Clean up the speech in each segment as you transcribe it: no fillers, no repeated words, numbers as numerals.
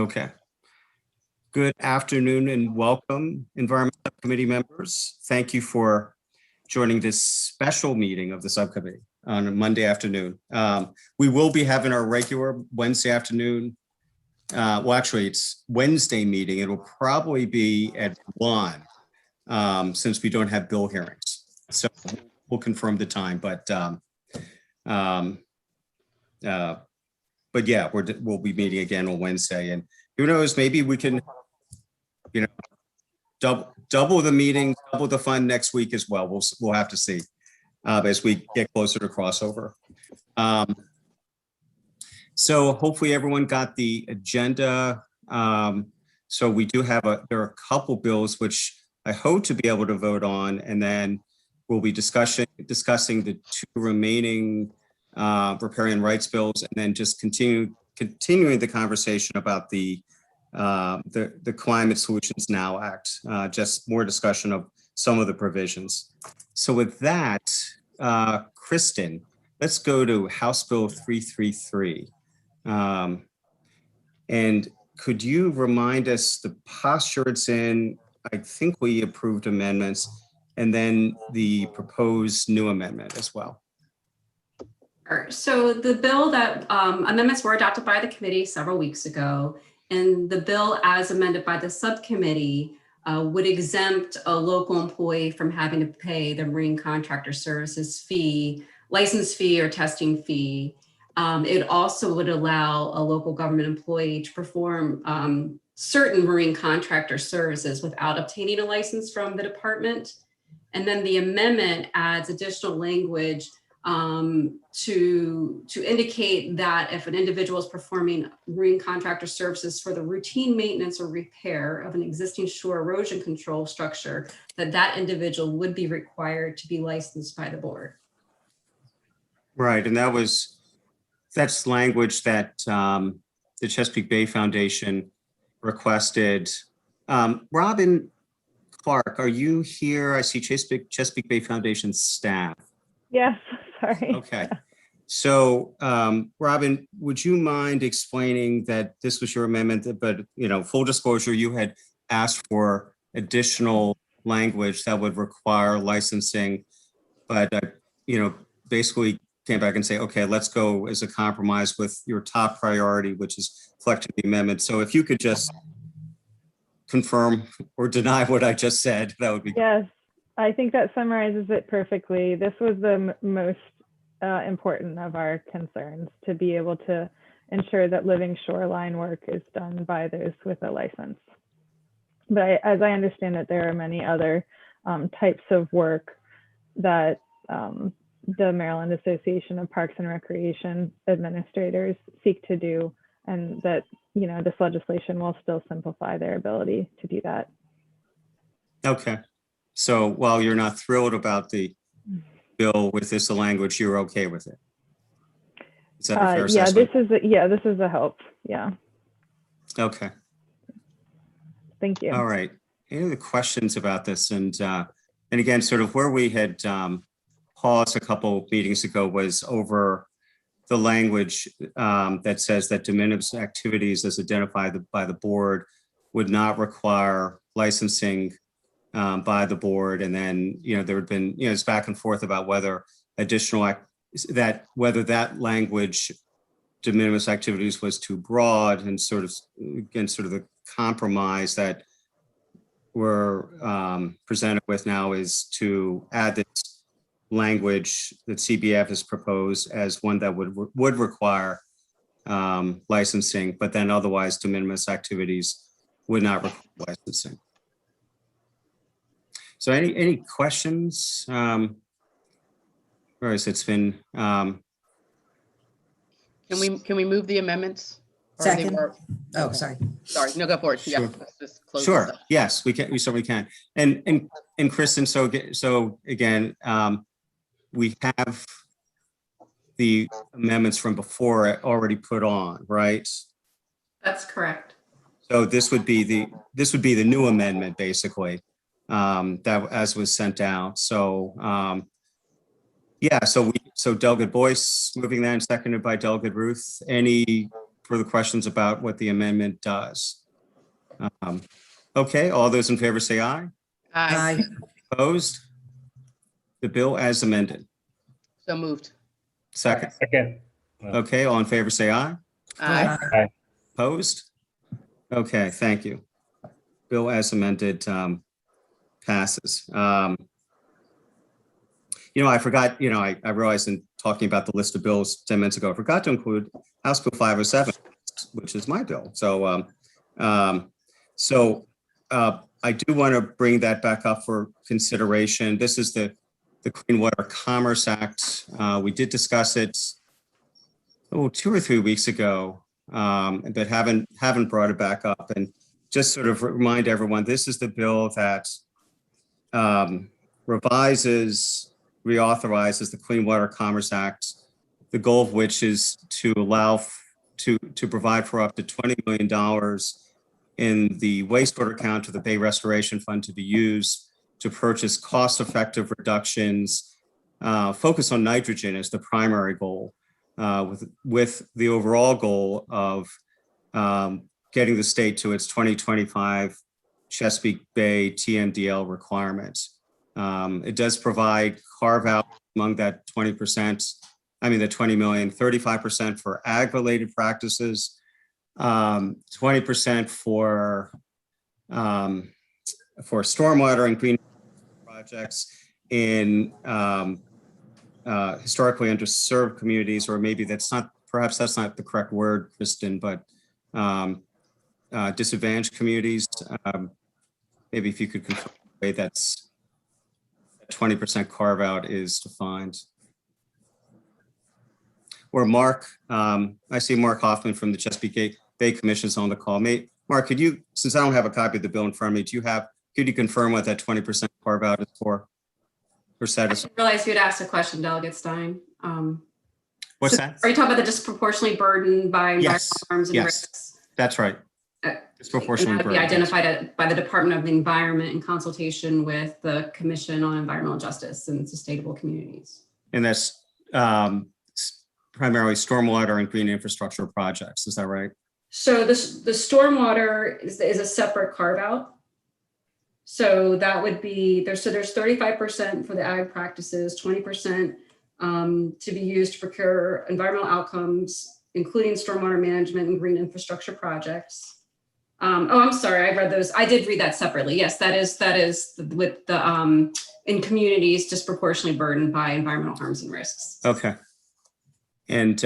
Okay. Good afternoon and welcome, Environment Subcommittee members. Thank you for joining this special meeting of the subcommittee on a Monday afternoon. We will be having our regular Wednesday afternoon. Well, actually, it's Wednesday meeting. It'll probably be at 1 since we don't have bill hearings. So we'll confirm the time, but yeah, we'll be meeting again on Wednesday, and who knows, maybe we can, double the meeting, double the fun next week as well. We'll have to see as we get closer to crossover. So hopefully everyone got the agenda. So we do have there are a couple bills which I hope to be able to vote on, and then we'll be discussing the two remaining riparian rights bills, and then just continuing the conversation about the Climate Solutions Now Act, just more discussion of some of the provisions. So with that, Kristen, let's go to House Bill 333. And could you remind us the posture it's in? I think we approved amendments, and then the proposed new amendment as well. So the bill that amendments were adopted by the committee several weeks ago, and the bill as amended by the subcommittee would exempt a local employee from having to pay the marine contractor services fee, license fee or testing fee. It also would allow a local government employee to perform certain marine contractor services without obtaining a license from the department. And then the amendment adds additional language to indicate that if an individual is performing marine contractor services for the routine maintenance or repair of an existing shore erosion control structure, that individual would be required to be licensed by the board. Right, and that's language that the Chesapeake Bay Foundation requested. Robin Clark, are you here? I see Chesapeake Bay Foundation staff. Yes, sorry. Okay. So, Robin, would you mind explaining that this was your amendment, but, full disclosure, you had asked for additional language that would require licensing, but, basically came back and say, okay, let's go as a compromise with your top priority, which is collecting the amendment. So if you could just confirm or deny what I just said, that would be good. Yes, I think that summarizes it perfectly. This was the most important of our concerns, to be able to ensure that living shoreline work is done by those with a license. But as I understand it, there are many other types of work that the Maryland Association of Parks and Recreation Administrators seek to do, and that this legislation will still simplify their ability to do that. Okay. So while you're not thrilled about the bill with this language, you're okay with it? Is that a fair assessment? This is a help. Yeah. Okay. Thank you. All right. Any other questions about this? And again, sort of where we had paused a couple meetings ago was over the language that says that de minimis activities as identified by the board would not require licensing by the board. And then, there had been, it's back and forth about whether whether that language, de minimis activities, was too broad, and sort of the compromise that we're presented with now is to add this language that CBF has proposed as one that would require licensing, but then otherwise de minimis activities would not require licensing. So any questions? Whereas it's been. Can we move the amendments? Second. Oh, sorry. Sorry. No, go for it. Sure. Yeah. Let's just close Sure. this up. Yes, we can. We certainly can. And Kristen. So again, we have the amendments from before already put on, right? That's correct. So this would be the new amendment, basically. That as was sent out. So yeah, so Delegate Boyce moving that and seconded by Delegate Ruth. Any further questions about what the amendment does? Okay, all those in favor say aye. Aye. Aye. Opposed? The bill as amended. So moved. Second. Second. Okay, all in favor say aye. Aye. Opposed? Okay, thank you. Bill as amended passes. I forgot, I realized in talking about the list of bills 10 minutes ago, I forgot to include House Bill 507, which is my bill. So, I do want to bring that back up for consideration. This is the Clean Water Commerce Act. We did discuss it 2 or 3 weeks ago, but haven't brought it back up. And just sort of remind everyone, this is the bill that reauthorizes the Clean Water Commerce Act, the goal of which is to allow to provide for up to $20 million in the wastewater account of the Bay Restoration Fund to be used to purchase cost-effective reductions, focus on nitrogen as the primary goal, with the overall goal of getting the state to its 2025 Chesapeake Bay TMDL requirements. It does provide carve out among that 20%, the 20 million, 35% for ag-related practices, 20% for stormwater and green projects in historically underserved communities, or maybe perhaps that's not the correct word, Kristen, but disadvantaged communities. Maybe if you could confirm the way that's 20% carve out is defined. Or Mark, I see Mark Hoffman from the Chesapeake Bay Commission is on the call. Mark, could you, since I don't have a copy of the bill in front of me, could you confirm what that 20% carve out is for? I didn't realize you'd asked a question, Delegate Stein. What's that? Are you talking about the disproportionately burdened by environmental harms and risks? That's right. Disproportionately and that would be burdened. identified by the Department of the Environment in consultation with the Commission on Environmental Justice and Sustainable Communities. And that's primarily stormwater and green infrastructure projects. Is that right? So the stormwater is a separate carve out. So that would be there's 35% for the ag practices, 20% to be used to procure environmental outcomes, including stormwater management and green infrastructure projects. I'm sorry, I read those. I did read that separately. Yes, that is with the in communities disproportionately burdened by environmental harms and risks. Okay. And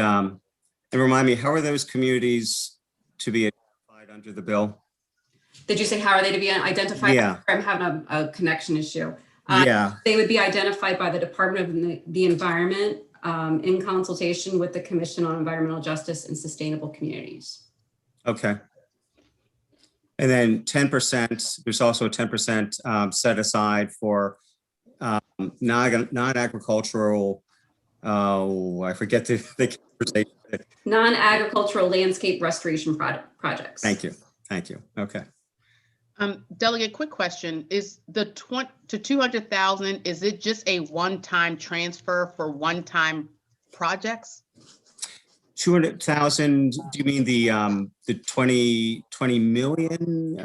remind me, how are those communities to be identified under the bill? Did you say how are they to be identified? Yeah. I'm having a connection issue. Yeah. They would be identified by the Department of the Environment in consultation with the Commission on Environmental Justice and Sustainable Communities. Okay. And then 10%, there's also a 10% set aside for non-agricultural, I forget the conversation. Non-agricultural landscape restoration projects. Thank you. Okay. Delegate, quick question. Is the 200,000, is it just a one-time transfer for one-time projects? 200,000, do you mean the 20 million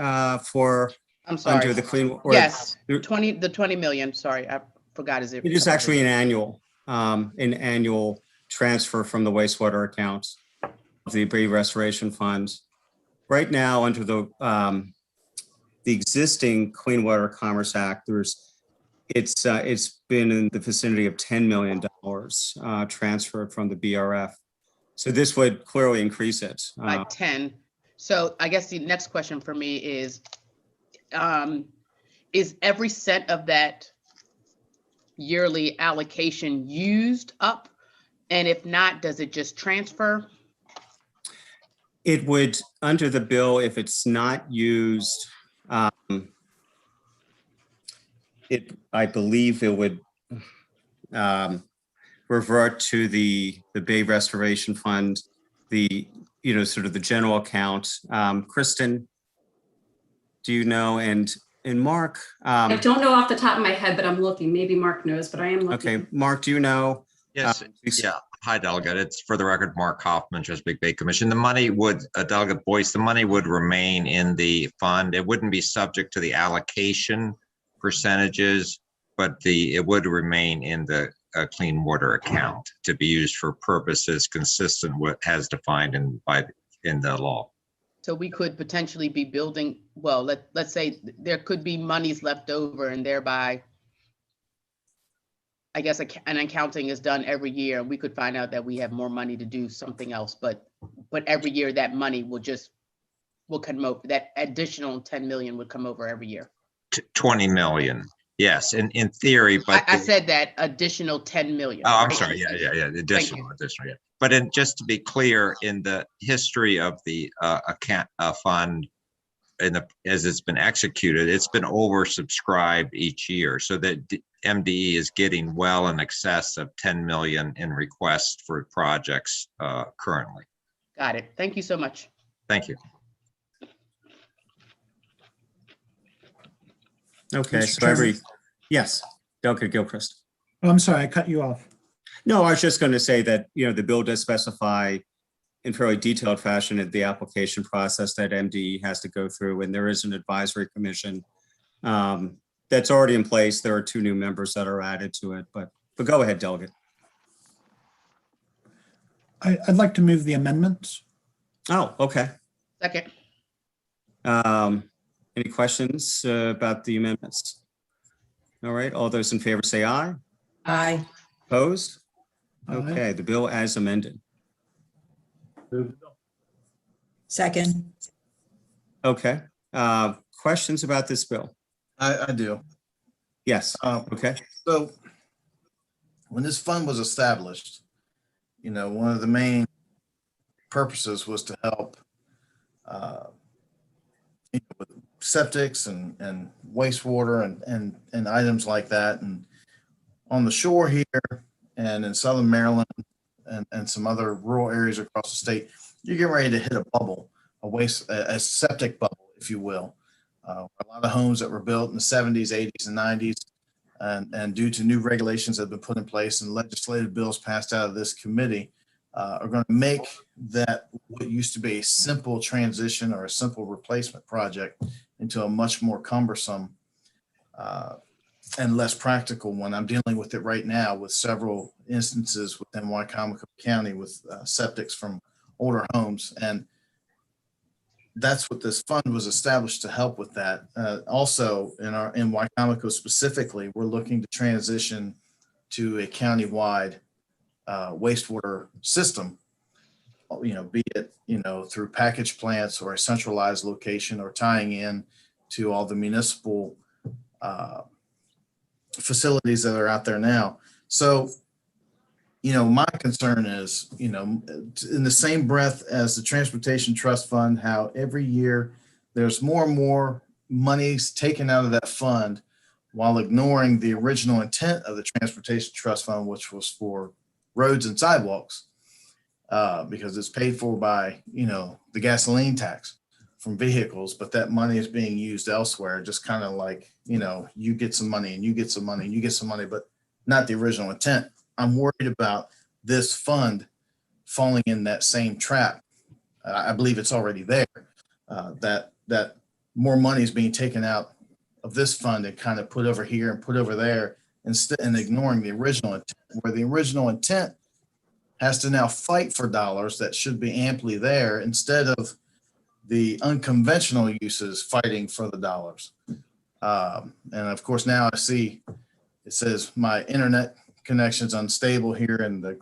for I'm sorry. under the clean? Or Yes, the 20 million. Sorry, I forgot. Is it? It is actually an annual transfer from the wastewater account of the Bay Restoration Fund. Right now, under the existing Clean Water Commerce Act, it's been in the vicinity of $10 million transferred from the BRF. So this would clearly increase it By 10. So I guess the next question for me is every cent of that yearly allocation used up? And if not, does it just transfer? It would, under the bill, if it's not used, I believe it would revert to the Bay Restoration Fund, sort of the general account. Kristen, do you know? And Mark? I don't know off the top of my head, but I'm looking. Maybe Mark knows, but I am looking. Okay, Mark, do you know? Yes, Hi, Delegate. It's for the record, Mark Hoffman, Chesapeake Bay Commission. The money would, Delegate Boyce, the money would remain in the fund. It wouldn't be subject to the allocation percentages, but it would remain in the clean water account to be used for purposes consistent with as defined in the law. So we could potentially be building, well, let's say there could be monies left over and thereby, I guess an accounting is done every year and we could find out that we have more money to do something else, but every year that money will come over, that additional 10 million would come over every year. 20 million. Yes, in theory, but I said that additional 10 million. Oh, I'm right? sorry. Yeah. Additional. Yeah. But just to be clear, in the history of the account fund, as it's been executed, it's been oversubscribed each year, so that MDE is getting well in excess of 10 million in requests for projects currently. Got it. Thank you so much. Thank you. Okay, Mr. so Chairman? yes, Delegate Gilchrist. Oh, I'm sorry, I cut you off. No, I was just going to say that, the bill does specify in fairly detailed fashion the application process that MDE has to go through, and there is an advisory commission that's already in place. There are 2 new members that are added to it, but go ahead, Delegate. I'd like to move the amendments. Oh, okay. Second. Any questions about the amendments? All right, all those in favor say aye. Aye. Opposed? Aye. Okay, the bill as amended. Second. Okay, questions about this bill? I do. Yes, okay. So when this fund was established, one of the main purposes was to help with septics and wastewater and items like that. And on the shore here and in Southern Maryland and some other rural areas across the state, you're getting ready to hit a bubble, a septic bubble, if you will. A lot of homes that were built in the 70s, 80s, and 90s, and due to new regulations that have been put in place and legislative bills passed out of this committee, are going to make that what used to be a simple transition or a simple replacement project into a much more cumbersome and less practical one. I'm dealing with it right now with several instances within Wycomico County with septics from older homes. And that's what this fund was established to help with that. Also in Wycomico specifically, we're looking to transition to a countywide wastewater system, be it, through package plants or a centralized location or tying in to all the municipal facilities that are out there now. So, my concern is, in the same breath as the Transportation Trust Fund, how every year there's more and more monies taken out of that fund while ignoring the original intent of the Transportation Trust Fund, which was for roads and sidewalks, because it's paid for by, the gasoline tax from vehicles, but that money is being used elsewhere, just kind of like, you get some money and you get some money and you get some money, but not the original intent. I'm worried about this fund falling in that same trap. I believe it's already there, that more money is being taken out of this fund and kind of put over here and put over there, instead, and ignoring the original intent, where the original intent has to now fight for dollars that should be amply there, instead of the unconventional uses fighting for the dollars. And of course, now I see it says my internet connection's unstable here in the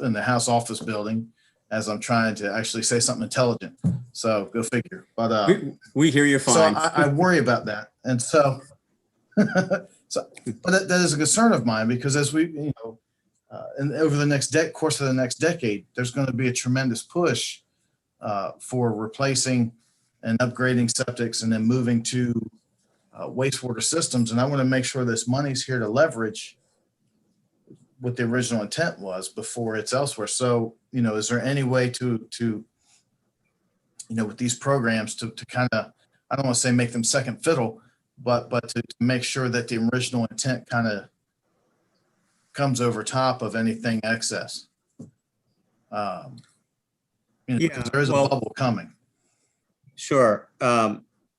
in the House office building, as I'm trying to actually say something intelligent. So go figure. But we hear you fine. So I worry about that. And so, but that is a concern of mine, because as we, and over the next course of the next decade, there's going to be a tremendous push for replacing and upgrading septics and then moving to wastewater systems. And I want to make sure this money's here to leverage what the original intent was before it's elsewhere. So, is there any way to with these programs to kind of, I don't want to say make them second fiddle, but to make sure that the original intent kind of comes over top of anything excess? Because there is a well- bubble coming. Sure.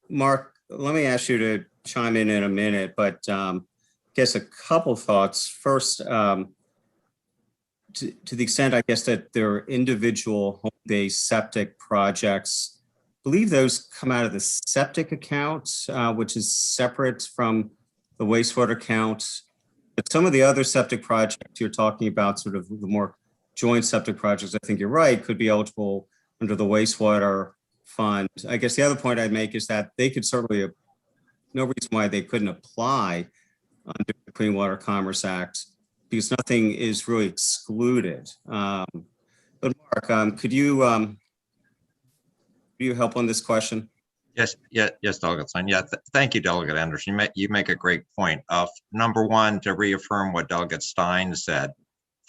Mark, let me ask you to chime in a minute, but guess a couple thoughts. First, to the extent, I guess, that there are individual home-based septic projects, I believe those come out of the septic account, which is separate from the wastewater account. But some of the other septic projects you're talking about, sort of the more joint septic projects, I think you're right, could be eligible under the wastewater fund. I guess the other point I'd make is that they could certainly, no reason why they couldn't apply under the Clean Water Commerce Act, because nothing is really excluded. But Mark, could you help on this question? Yes, Delegate Stein. Yeah, thank you, Delegate Anderson. You make a great point. Number one, to reaffirm what Delegate Stein said,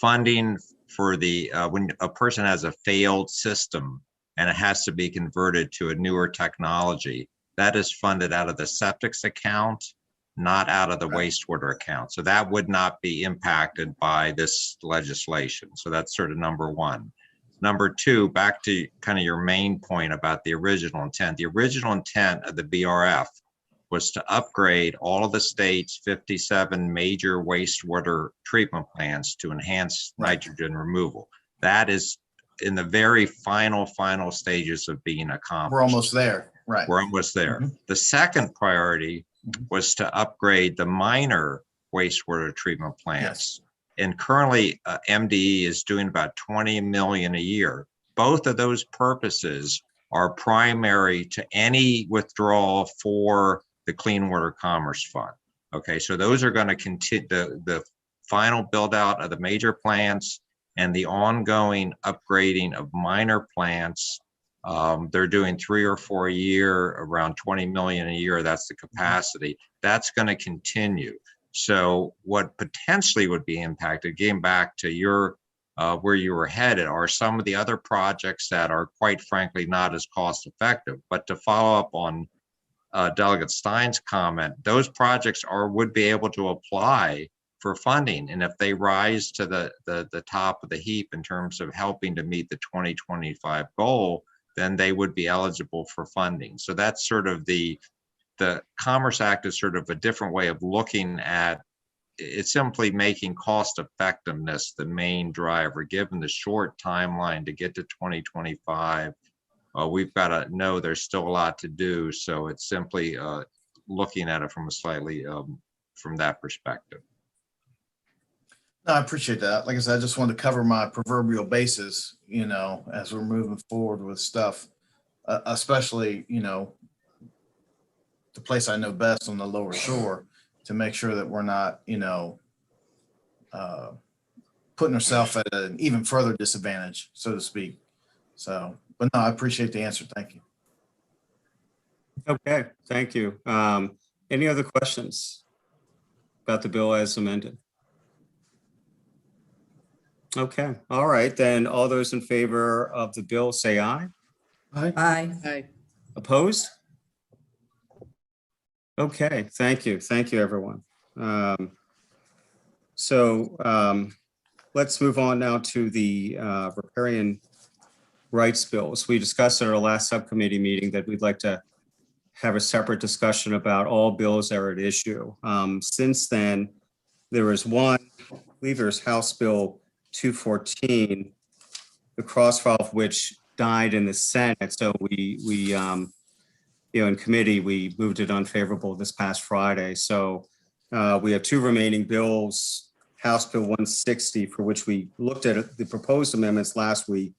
funding for the when a person has a failed system and it has to be converted to a newer technology, that is funded out of the septics account, not out of the wastewater account. So that would not be impacted by this legislation. So that's sort of number one. Number two, back to kind of your main point about the original intent. The original intent of the BRF was to upgrade all of the state's 57 major wastewater treatment plants to enhance nitrogen removal. That is in the very final stages of being accomplished. We're almost there. Right. We're almost there. Mhm. The second priority was to upgrade the minor wastewater treatment plants. And currently MDE is doing about 20 million a year. Both of those purposes are primary to any withdrawal for the Clean Water Commerce Fund. Okay, so those are going to continue the final build out of the major plants and the ongoing upgrading of minor plants. They're doing 3 or 4 a year, around 20 million a year. That's the capacity. That's going to continue. So what potentially would be impacted, getting back to your where you were headed, are some of the other projects that are quite frankly not as cost effective. But to follow up on Delegate Stein's comment, those projects would be able to apply for funding. And if they rise to the top of the heap in terms of helping to meet the 2025 goal, then they would be eligible for funding. So that's sort of the Commerce Act is sort of a different way of looking at it's simply making cost effectiveness the main driver. Given the short timeline to get to 2025, we've got to know there's still a lot to do. So it's simply looking at it from a slightly from that perspective. No, I appreciate that. Like I said, I just wanted to cover my proverbial bases, as we're moving forward with stuff, especially, the place I know best on the lower shore, to make sure that we're not, putting ourselves at an even further disadvantage, so to speak. So, but no, I appreciate the answer. Thank you. Okay, thank you. Any other questions about the bill as amended? Okay, all right, then all those in favor of the bill say aye. Aye. Opposed? Okay, thank you. Thank you, everyone. Let's move on now to the riparian rights bills. We discussed at our last subcommittee meeting that we'd like to have a separate discussion about all bills that are at issue. Since then, there is one, I believe there's House Bill 214, the crossfile of which died in the Senate. So we in committee, we moved it unfavorable this past Friday. So we have two remaining bills, House Bill 160, for which we looked at the proposed amendments last week,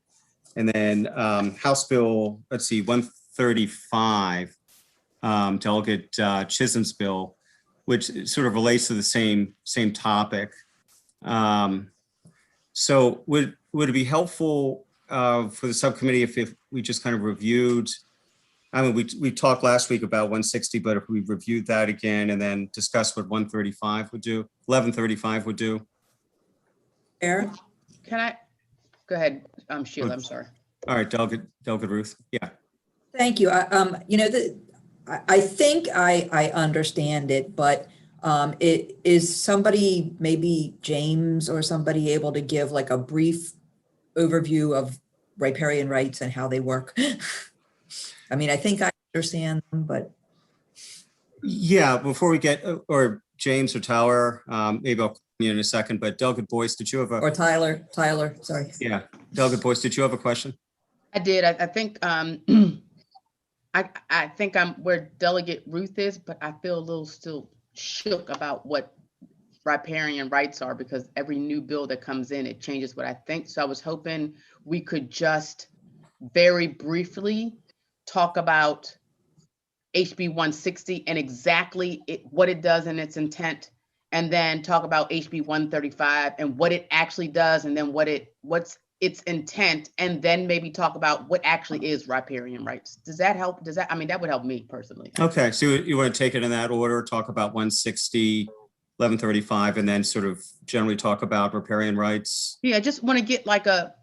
and then House Bill, 135, Delegate Chisholm's bill, which sort of relates to the same topic. So would it be helpful for the subcommittee if we just kind of reviewed? I mean, we talked last week about 160, but if we reviewed that again and then discussed what 1135 would do. Eric? Can I, go ahead, Sheila, I'm sorry. All right, Delegate Ruth. Yeah. Thank you. I think I understand it, but is somebody, maybe James or somebody, able to give like a brief overview of riparian rights and how they work? I mean, I think I understand them, but Yeah, before we get, or James or Tyler, maybe I'll call you in a second, but Delegate Boyce, did you have or a, Tyler, sorry. yeah, Delegate Boyce, did you have a question? I did. I think I think I'm where Delegate Ruth is, but I feel a little still shook about what riparian rights are, because every new bill that comes in, it changes what I think. So I was hoping we could just very briefly talk about HB 160 and exactly what it does and its intent, and then talk about HB 135 and what it actually does, and then what's its intent, and then maybe talk about what actually is riparian rights. Does that help? I mean, that would help me personally. Okay, so you want to take it in that order, talk about 160, 1135, and then sort of generally talk about riparian rights? Yeah, I just want to get like a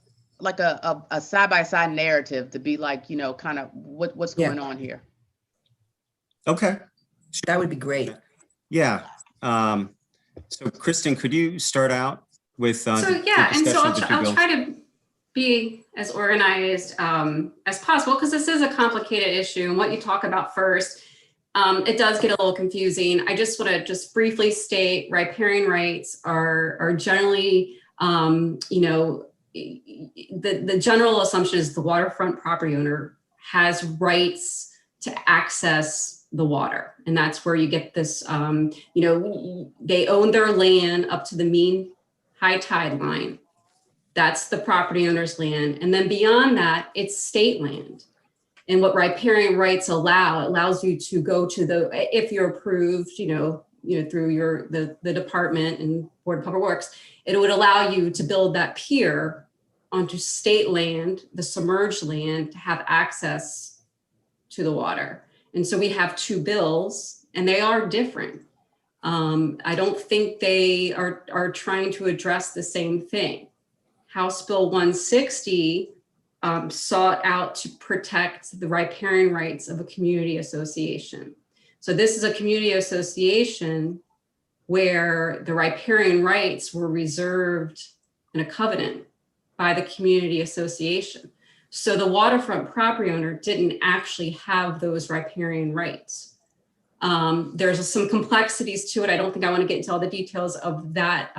side-by-side narrative to be like, you know, kind of what's Yeah. going on here. Okay, That would be great. yeah. So Kristen, could you start out with So the yeah, and so discussion of the two I'll bills? try to be as organized as possible, because this is a complicated issue, and what you talk about first, it does get a little confusing. I just want to just briefly state riparian rights are generally, you know, the general assumption is the waterfront property owner has rights to access the water, and that's where you get this, you know, they own their land up to the mean high tide line. That's the property owner's land. And then beyond that, it's state land. And what riparian rights allows you to go to if you're approved, you know, through the department and Board of Public Works, it would allow you to build that pier onto state land, the submerged land, to have access to the water. And so we have two bills, and they are different. I don't think they are trying to address the same thing. House Bill 160 sought out to protect the riparian rights of a community association. So this is a community association where the riparian rights were reserved in a covenant by the community association. So the waterfront property owner didn't actually have those riparian rights. There's some complexities to it. I don't think I want to get into all the details of that,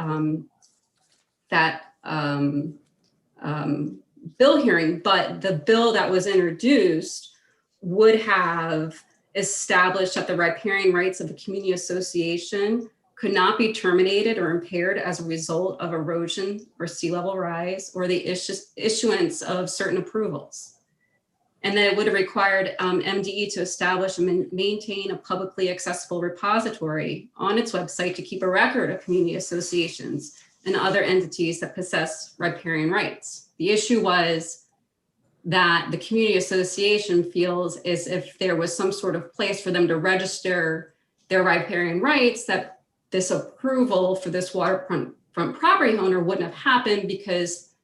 bill hearing, but the bill that was introduced would have established that the riparian rights of the community association could not be terminated or impaired as a result of erosion or sea level rise or the issuance of certain approvals. And then it would have required MDE to establish and maintain a publicly accessible repository on its website to keep a record of community associations and other entities that possess riparian rights. The issue was that the community association feels as if there was some sort of place for them to register their riparian rights, that this approval for this waterfront property owner wouldn't have happened because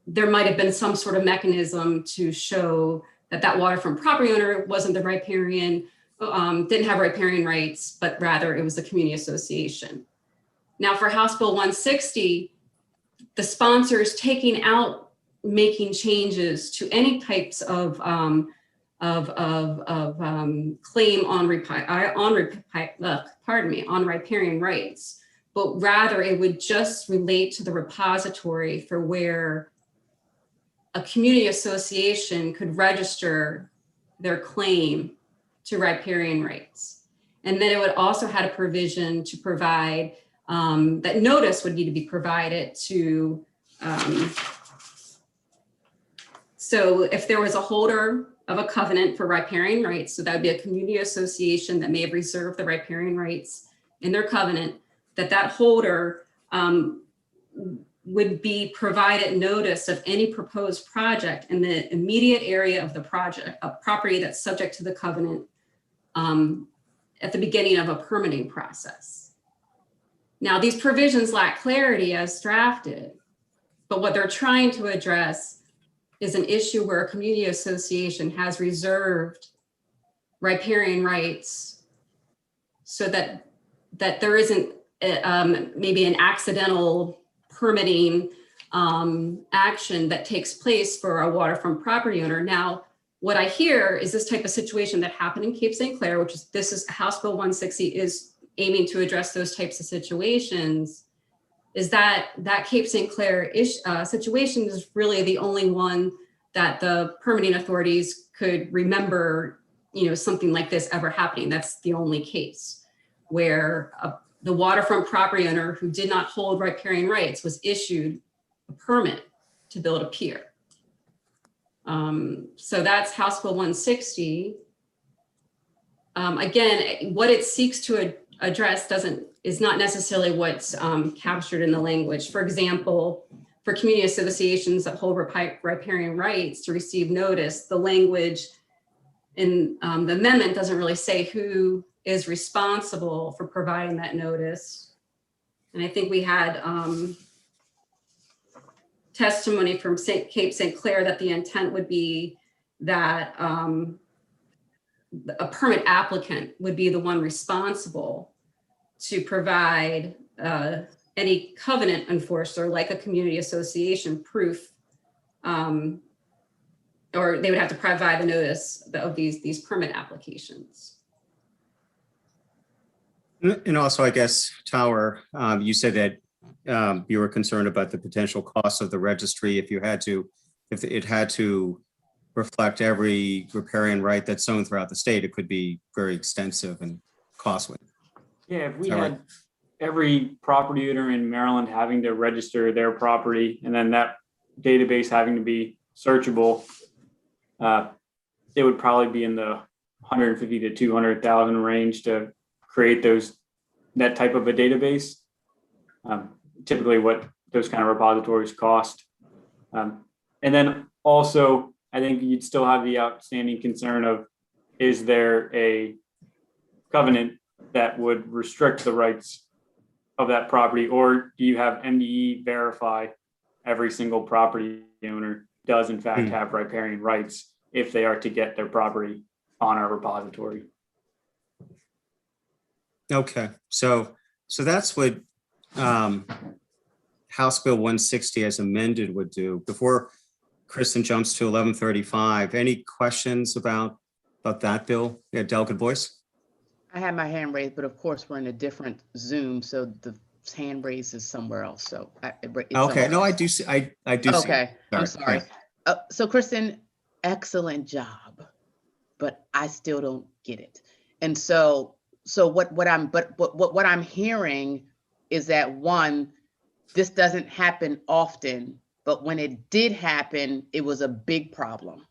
there might have been some sort of mechanism to show that that waterfront property owner wasn't the riparian, didn't have riparian rights, but rather it was the community association. Now for House Bill 160, the sponsors taking out making changes to any types of claim on riparian rights, but rather it would just relate to the repository for where a community association could register their claim to riparian rights. And then it would also had a provision to provide that notice would need to be provided to, so if there was a holder of a covenant for riparian rights, so that would be a community association that may have reserved the riparian rights in their covenant, that holder would be provided notice of any proposed project in the immediate area of the project, a property that's subject to the covenant at the beginning of a permitting process. Now, these provisions lack clarity as drafted, but what they're trying to address is an issue where a community association has reserved riparian rights so that there isn't maybe an accidental permitting action that takes place for a waterfront property owner. Now, what I hear is this type of situation that happened in Cape St. Clair, which is, this is House Bill 160 is aiming to address those types of situations, is that Cape St. Clair situation is really the only one that the permitting authorities could remember, something like this ever happening. That's the only case where the waterfront property owner who did not hold riparian rights was issued a permit to build a pier. So that's House Bill 160. Again, what it seeks to address is not necessarily what's captured in the language. For example, for community associations that hold riparian rights to receive notice, the language in the amendment doesn't really say who is responsible for providing that notice. And I think we had testimony from Cape St. Clair that the intent would be that a permit applicant would be the one responsible to provide any covenant enforcer, like a community association, proof, or they would have to provide the notice of these permit applications. And also, I guess, Tower, you said that you were concerned about the potential cost of the registry if it had to reflect every riparian right that's sown throughout the state. It could be very extensive and costly. Yeah, if we Is that had right? every property owner in Maryland having to register their property and then that database having to be searchable, it would probably be in the 150 to 200,000 range to create that type of a database. Typically what those kind of repositories cost. And then also, I think you'd still have the outstanding concern of, is there a covenant that would restrict the rights of that property, or do you have MDE verify every single property owner does in fact have riparian rights if they are to get their property on our repository? Okay, so that's what House Bill 160 as amended would do. Before Kristen jumps to 1135, any questions about that bill? Yeah, Delegate Boyce? I had my hand raised, but of course we're in a different Zoom, so the hand raised is somewhere else. So Okay, no, I do see. I do see. Okay, I'm sorry. So Kristen, excellent job, but I still don't get it. And so what I'm hearing is that, one, this doesn't happen often, but when it did happen, it was a big problem.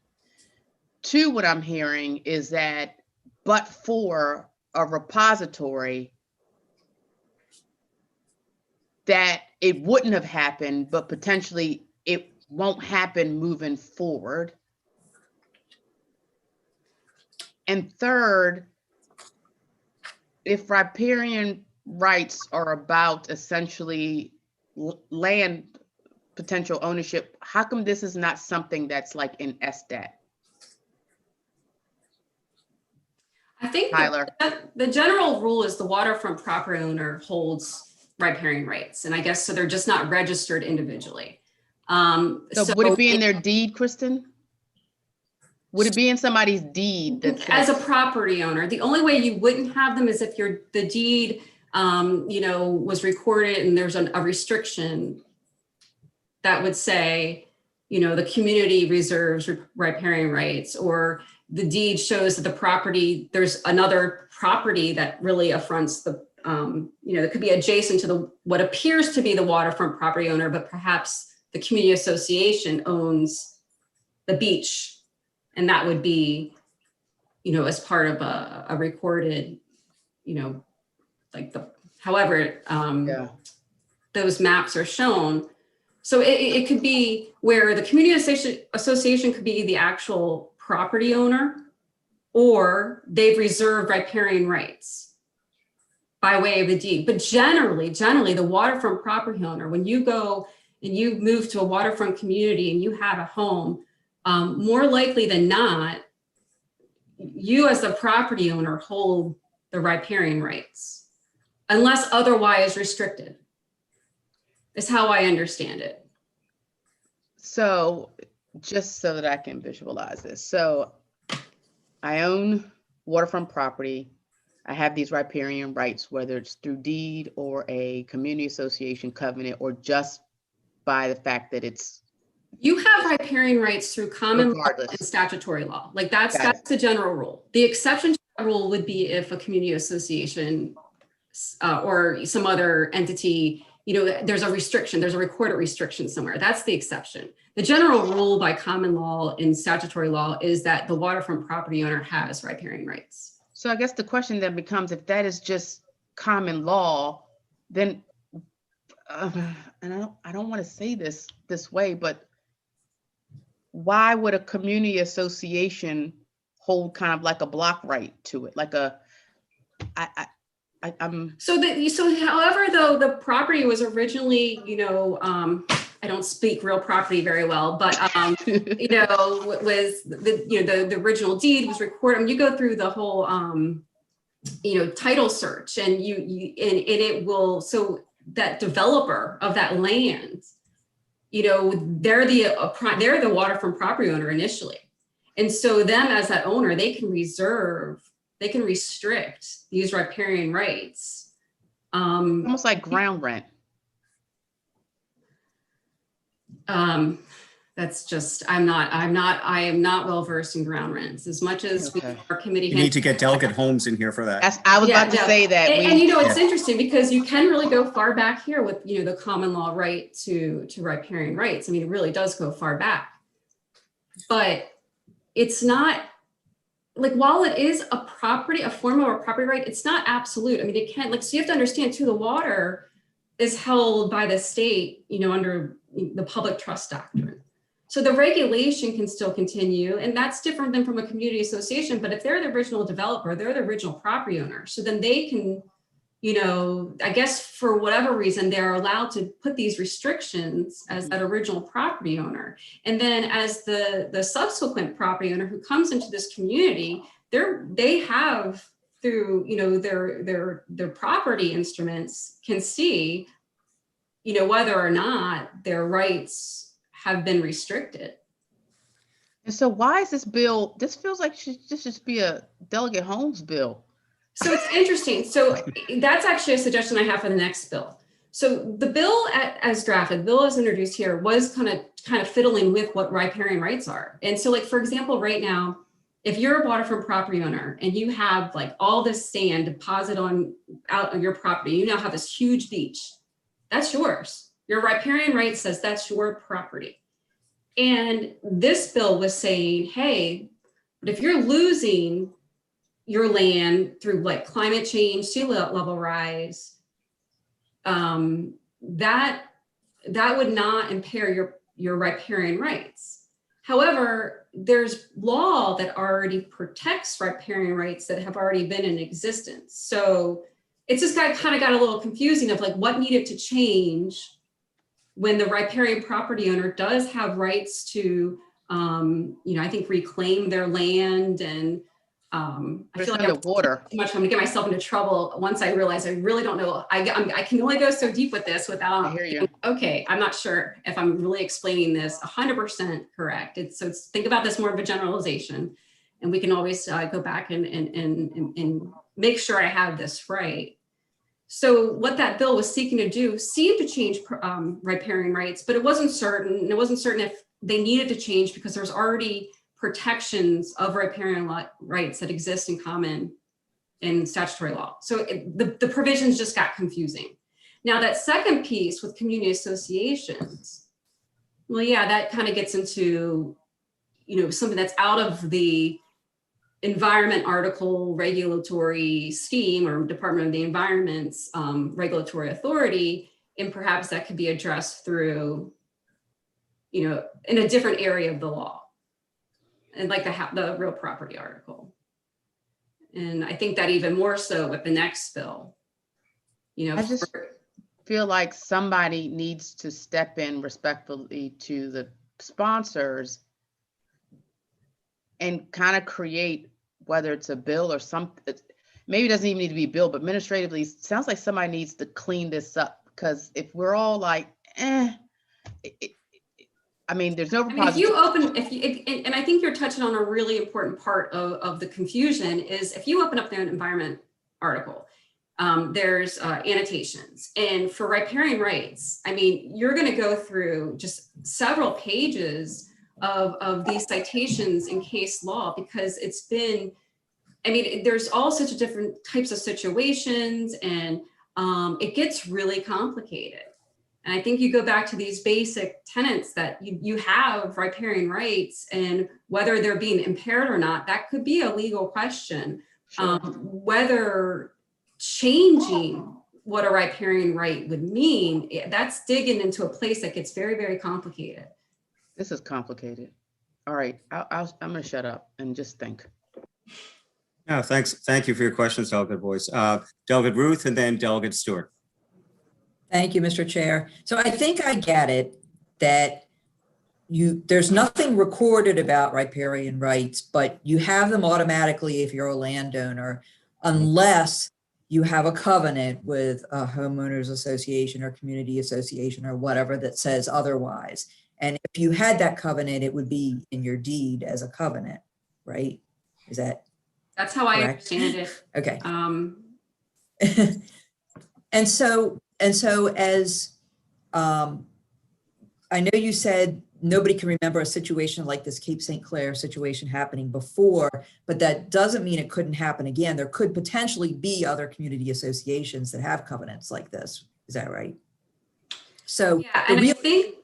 Two, what I'm hearing is that, but for a repository, that it wouldn't have happened, but potentially it won't happen moving forward. And third, if riparian rights are about essentially land potential ownership, how come this is not something that's like in SDAT? I think Tyler. the general rule is the waterfront property owner holds riparian rights. And I guess, so they're just not registered individually. So would it be in their deed, Kristen? Would it be in somebody's deed? As a property owner, the only way you wouldn't have them is if the deed, was recorded and there's a restriction that would say, the community reserves riparian rights, or the deed shows that the property, there's another property that really affronts the, it could be adjacent to what appears to be the waterfront property owner, but perhaps the community association owns the beach. And that would be, as part of a recorded, like however those maps are shown. So it could be where the community association could be the actual property owner, or they've reserved riparian rights by way of the deed. But generally the waterfront property owner, when you go and you move to a waterfront community and you have a home, more likely than not, you as the property owner hold the riparian rights, unless otherwise restricted, is how I understand it. So just so that I can visualize this. So I own waterfront property. I have these riparian rights, whether it's through deed or a community association covenant, or just by the fact that it's You have riparian rights through common law regardless. and statutory law. Like that's Got it. the general rule. The exception to that rule would be if a community association or some other entity, there's a restriction, there's a recorded restriction somewhere. That's the exception. The general rule by common law and statutory law is that the waterfront property owner has riparian rights. So I guess the question then becomes, if that is just common law, then, and I don't want to say this way, but why would a community association hold kind of like a block right to it? Like I'm. So however, though, the property was originally, I don't speak real property very well, but was the original deed was recorded. You go through the whole title search, and it will, so that developer of that land, they're the waterfront property owner initially, and so them as that owner, they can restrict these riparian rights. Almost like ground rent. That's just, I am not well versed in ground rents as much as our committee. You need to get Delegate Holmes in here for that. I was about to say that. And it's interesting because you can really go far back here with, the common law right to riparian rights. I mean, it really does go far back, but it's not like, while it is a form of a property right, it's not absolute. I mean, it can't, so you have to understand too, the water is held by the state, under the public trust doctrine. So the regulation can still continue, and that's different than from a community association. But if they're the original developer, they're the original property owner. So then they can, I guess for whatever reason, they're allowed to put these restrictions as that original property owner. And then as the subsequent property owner who comes into this community, they have through, their property instruments can see, whether or not their rights have been restricted. And so why is this bill, this feels like this should be a Delegate Holmes bill. So it's interesting. So that's actually a suggestion I have for the next bill. So the bill as drafted, the bill as introduced here was kind of fiddling with what riparian rights are. And so like, for example, right now, if you're a waterfront property owner and you have like all this sand deposit out on your property, you now have this huge beach, that's yours. Your riparian right says that's your property. And this bill was saying, hey, but if you're losing your land through like climate change, sea level rise, that would not impair your riparian rights. However, there's law that already protects riparian rights that have already been in existence. So it's just kind of got a little confusing of like what needed to change when the riparian property owner does have rights to, I think reclaim their land. And I feel like I'm water. Too much. I'm gonna get myself into trouble once I realize I really don't know. I can only go so deep with this without. I hear you. Okay, I'm not sure if I'm really explaining this 100% correct. Think about this more of a generalization, and we can always go back and make sure I have this right. So what that bill was seeking to do seemed to change riparian rights, but it wasn't certain. And it wasn't certain if they needed to change because there's already protections of riparian rights that exist in common in statutory law. So the provisions just got confusing. Now that second piece with community associations, well, yeah, that kind of gets into, something that's out of the environment article regulatory scheme or Department of the Environment's regulatory authority, and perhaps that could be addressed through, in a different area of the law, and like the real property article. And I think that even more so with the next bill, I just feel like somebody needs to step in respectfully to the sponsors and kind of create, whether it's a bill or something, maybe it doesn't even need to be a bill, but administratively, it sounds like somebody needs to clean this up. Because if we're all like, I I mean, there's no I mean, if you repository. open, and I think you're touching on a really important part of the confusion is if you open up the environment article, there's annotations. And for riparian rights, I mean, you're going to go through just several pages of these citations in case law because it's been, I mean, there's all such different types of situations and it gets really complicated. And I think you go back to these basic tenets that you have riparian rights and whether they're being impaired or not, that could be a legal question. Sure. Whether changing what a riparian right would mean, that's digging into a place that gets very, very complicated. This is complicated. All right, I'm gonna shut up and just think. No, thanks. Thank you for your questions, Delegate Boyce. Delegate Ruth and then Delegate Stewart. Thank you, Mr. Chair. So I think I get it that there's nothing recorded about riparian rights, but you have them automatically if you're a landowner, unless you have a covenant with a homeowners association or community association or whatever that says otherwise. And if you had that covenant, it would be in your deed as a covenant, right? Is that That's how I correct? understand it. Okay. And so as I know you said nobody can remember a situation like this Cape St. Clair situation happening before, but that doesn't mean it couldn't happen again. There could potentially be other community associations that have covenants like this. Is that right? So yeah, and I think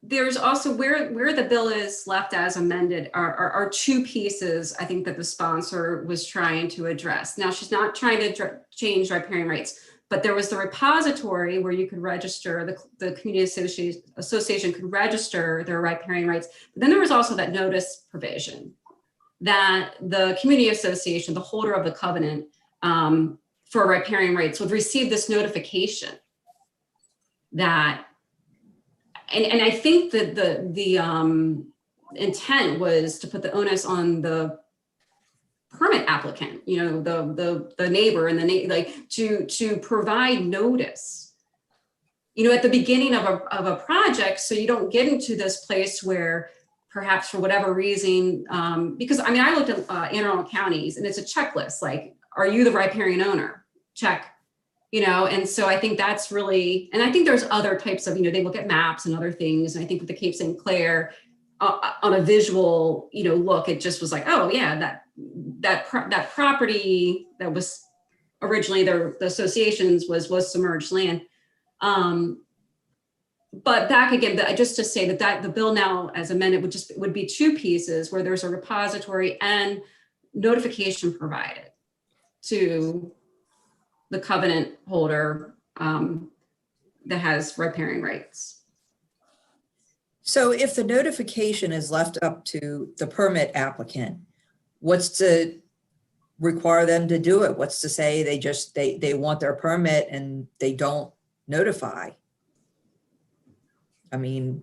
there's also where the bill is left as amended are two pieces I think that the sponsor was trying to address. Now she's not trying to change riparian rights, but there was the repository where you could register, the community association could register their riparian rights. But then there was also that notice provision that the community association, the holder of the covenant for riparian rights would receive this notification that, and I think that the intent was to put the onus on the permit applicant, you know, the neighbor and like to provide notice, you know, at the beginning of a project, so you don't get into this place where perhaps for whatever reason, because I mean, I looked at Anne Arundel counties and it's a checklist, like, are you the riparian owner? Check, you know, and so I think that's really, and I think there's other types of, you know, they look at maps and other things. And I think with the Cape St. Clair, on a visual, you know, look, it just was like, oh yeah, that property that was originally the associations was submerged land. But back again, just to say that the bill now as amended would be two pieces where there's a repository and notification provided to the covenant holder that has riparian rights. So if the notification is left up to the permit applicant, what's to require them to do it? What's to say they want their permit and they don't notify? I mean.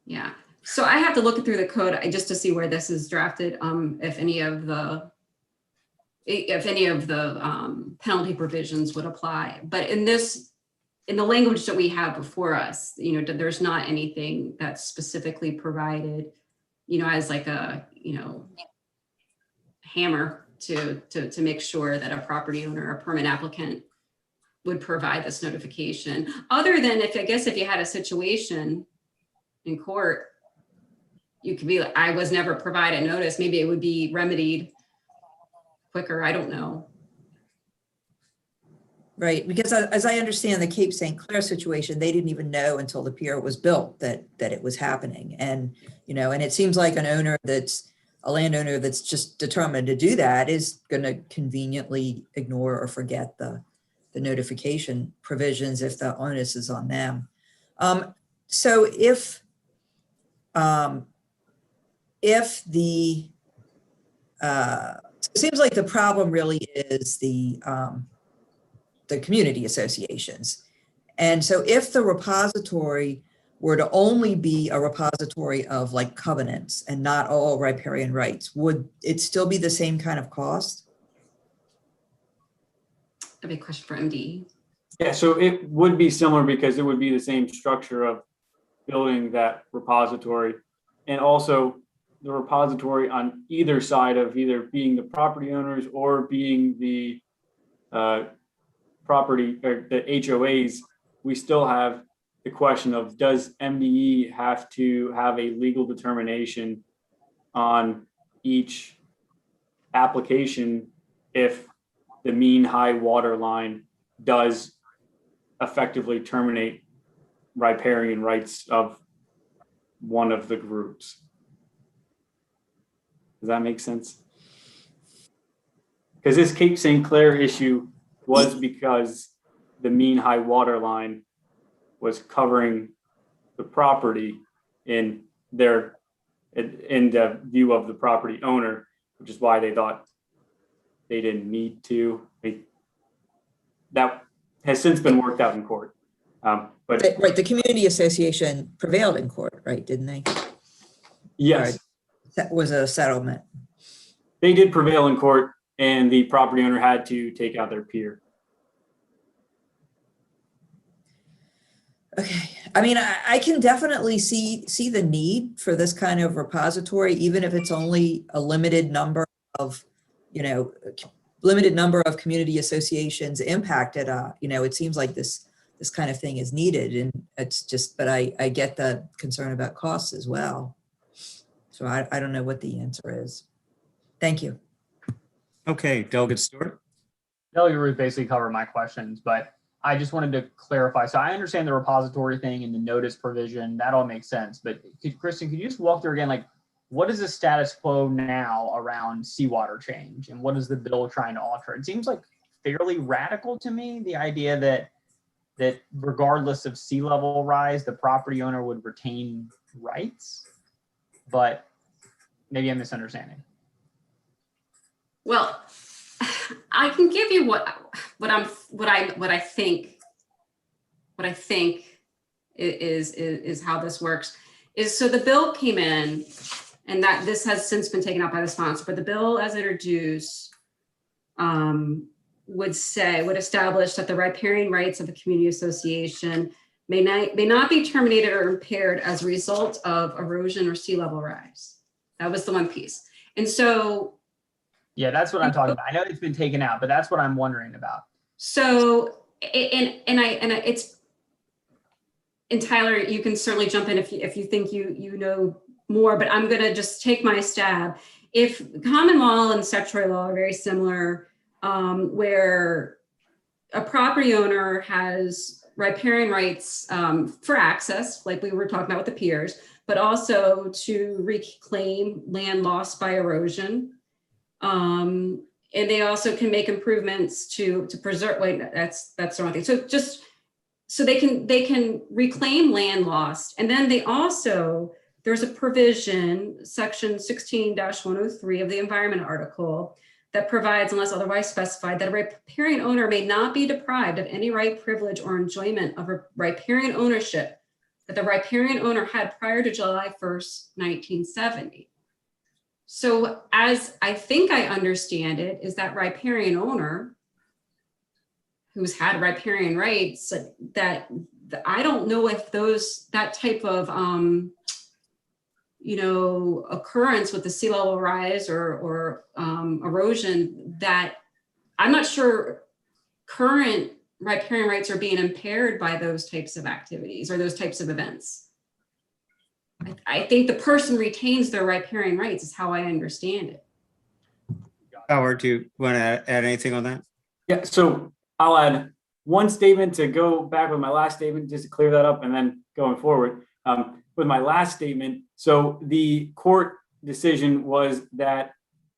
Yeah, so I have to look through the code just to see where this is drafted, if any of the penalty provisions would apply. But in the language that we have before us, you know, there's not anything that's specifically provided, you know, as like a, you know, hammer to make sure that a property owner or permit applicant would provide this notification. Other than if you had a situation in court, you could be like, I was never provided notice. Maybe it would be remedied quicker. I don't know. Right, because as I understand the Cape St. Clair situation, they didn't even know until the pier was built that it was happening. And, you know, and it seems like a landowner that's just determined to do that is going to conveniently ignore or forget the notification provisions if the onus is on them. So if the, it seems like the problem really is the community associations. And so if the repository were to only be a repository of like covenants and not all riparian rights, would it still be the same kind of cost? A big question for MD. Yeah, so it would be similar because it would be the same structure of building that repository, and also the repository on either side of either being the property owners or being the property or the HOAs, we still have the question of, does MDE have to have a legal determination on each application if the mean high water line does effectively terminate riparian rights of one of the groups? Does that make sense? Because this Cape St. Clair issue was because the mean high water line was covering the property in the view of the property owner, which is why they thought they didn't need to. That has since been worked out in court. But Right, the community association prevailed in court, right, didn't they? yes, Right. That was a settlement. they did prevail in court, and the property owner had to take out their pier. Okay, I mean, I can definitely see the need for this kind of repository, even if it's only a limited number of, limited number of community associations impacted. It seems like this kind of thing is needed, and it's just, but I get the concern about costs as well. So I don't know what the answer is. Thank you. Okay, Delegate Stewart. Delegate Ruth basically covered my questions, but I just wanted to clarify. So I understand the repository thing and the notice provision, that all makes sense. But Kristen, could you just walk through again, like, what is the status quo now around seawater change, and what is the bill trying to alter? It seems like fairly radical to me, the idea that regardless of sea level rise, the property owner would retain rights, but maybe I'm misunderstanding. Well, I can give you what I think is how this works. Is so the bill came in, and that this has since been taken out by the sponsor, but the bill as introduced would establish that the riparian rights of a community association may not be terminated or impaired as a result of erosion or sea level rise. That was the one piece. And so yeah, that's what I'm talking about. I know it's been taken out, but that's what I'm wondering about. So, it's, and Tyler, you can certainly jump in if you think you know more, but I'm going to just take my stab. If common law and statutory law are very similar, where a property owner has riparian rights for access, like we were talking about with the piers, but also to reclaim land lost by erosion. And they also can make improvements to preserve. Wait, that's the wrong thing. So just so they can reclaim land lost, and then they also, there's a provision, section 16-103 of the Environment Article, that provides, unless otherwise specified, that a riparian owner may not be deprived of any right, privilege, or enjoyment of a riparian ownership that the riparian owner had prior to July 1st, 1970. So as I think I understand it, is that riparian owner who's had riparian rights, that I don't know if that type of occurrence with the sea level rise or erosion, that I'm not sure current riparian rights are being impaired by those types of activities or those types of events. I think the person retains their riparian rights is how I understand it. Howard, do you want to add anything on that? Yeah, so I'll add one statement to go back with my last statement, just to clear that up, and then going forward. With my last statement, so the court decision was that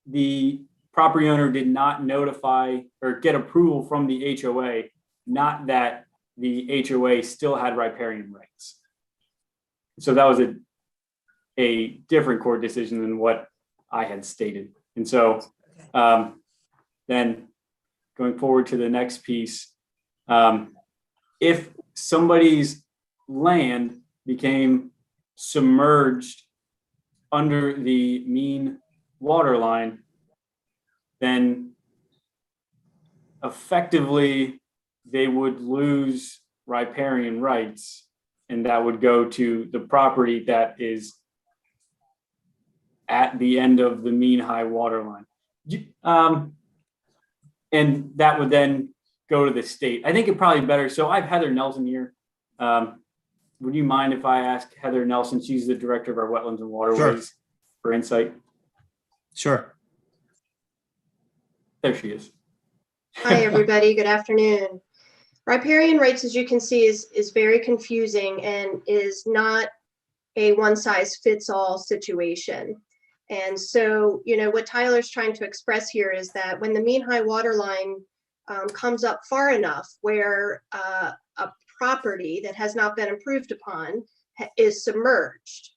the property owner did not notify or get approval from the HOA, not that the HOA still had riparian rights. So that was a different court decision than what I had stated. And so then going forward to the next piece, if somebody's land became submerged under the mean water line, then effectively they would lose riparian rights And that would go to the property that is at the end of the mean high water line. And that would then go to the state. I think it probably better. So I have Heather Nelson here. Would you mind if I ask Heather Nelson? She's the director of our wetlands and waterways for insight. Sure. There she is. Hi, everybody. Good afternoon. Riparian rights, as you can see, is very confusing and is not a one-size-fits-all situation. And so, you know, what Tyler's trying to express here is that when the mean high water line comes up far enough where a property that has not been improved upon is submerged,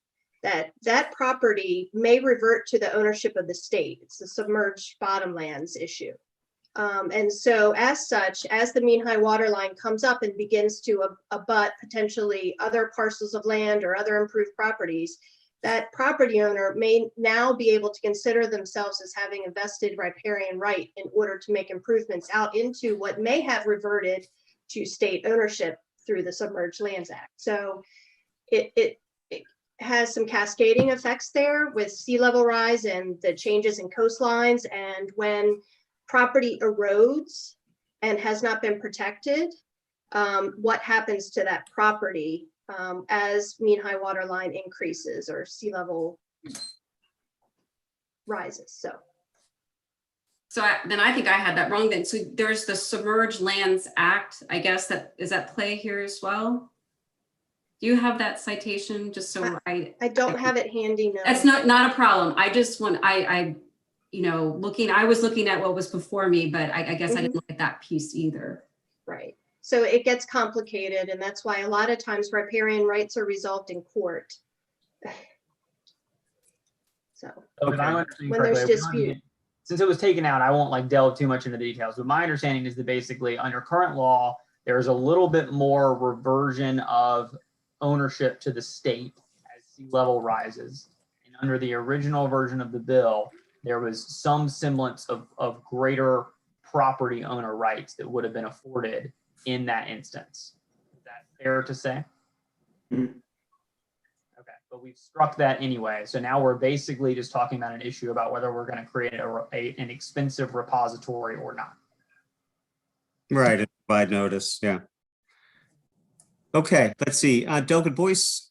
that property may revert to the ownership of the state. It's the submerged bottomlands issue. And so as such, as the mean high water line comes up and begins to abut potentially other parcels of land or other improved properties, that property owner may now be able to consider themselves as having a vested riparian right in order to make improvements out into what may have reverted to state ownership through the Submerged Lands Act. So it has some cascading effects there with sea level rise and the changes in coastlines. And when property erodes and has not been protected, what happens to that property as mean high water line increases or sea level rises? So then I think I had that wrong then. So there's the Submerged Lands Act, I guess, that is at play here as well. Do you have that citation? Just so I don't have it handy now. That's not a problem. I just want, you know, I was looking at what was before me, but I guess I didn't look at that piece either. Right. So it gets complicated, and that's why a lot of times riparian rights are resolved in court. So when there's dispute. Since it was taken out, I won't like delve too much into the details, but my understanding is that basically under current law, there's a little bit more reversion of ownership to the state as sea level rises. And under the original version of the bill, there was some semblance of greater property owner rights that would have been afforded in that instance. Is that fair to say? Mm-hmm. Okay, but we've struck that anyway. So now we're basically just talking about an issue about whether we're going to create an expensive repository or not. Right, and provide notice, yeah. Okay, let's see. Delegate Boyce,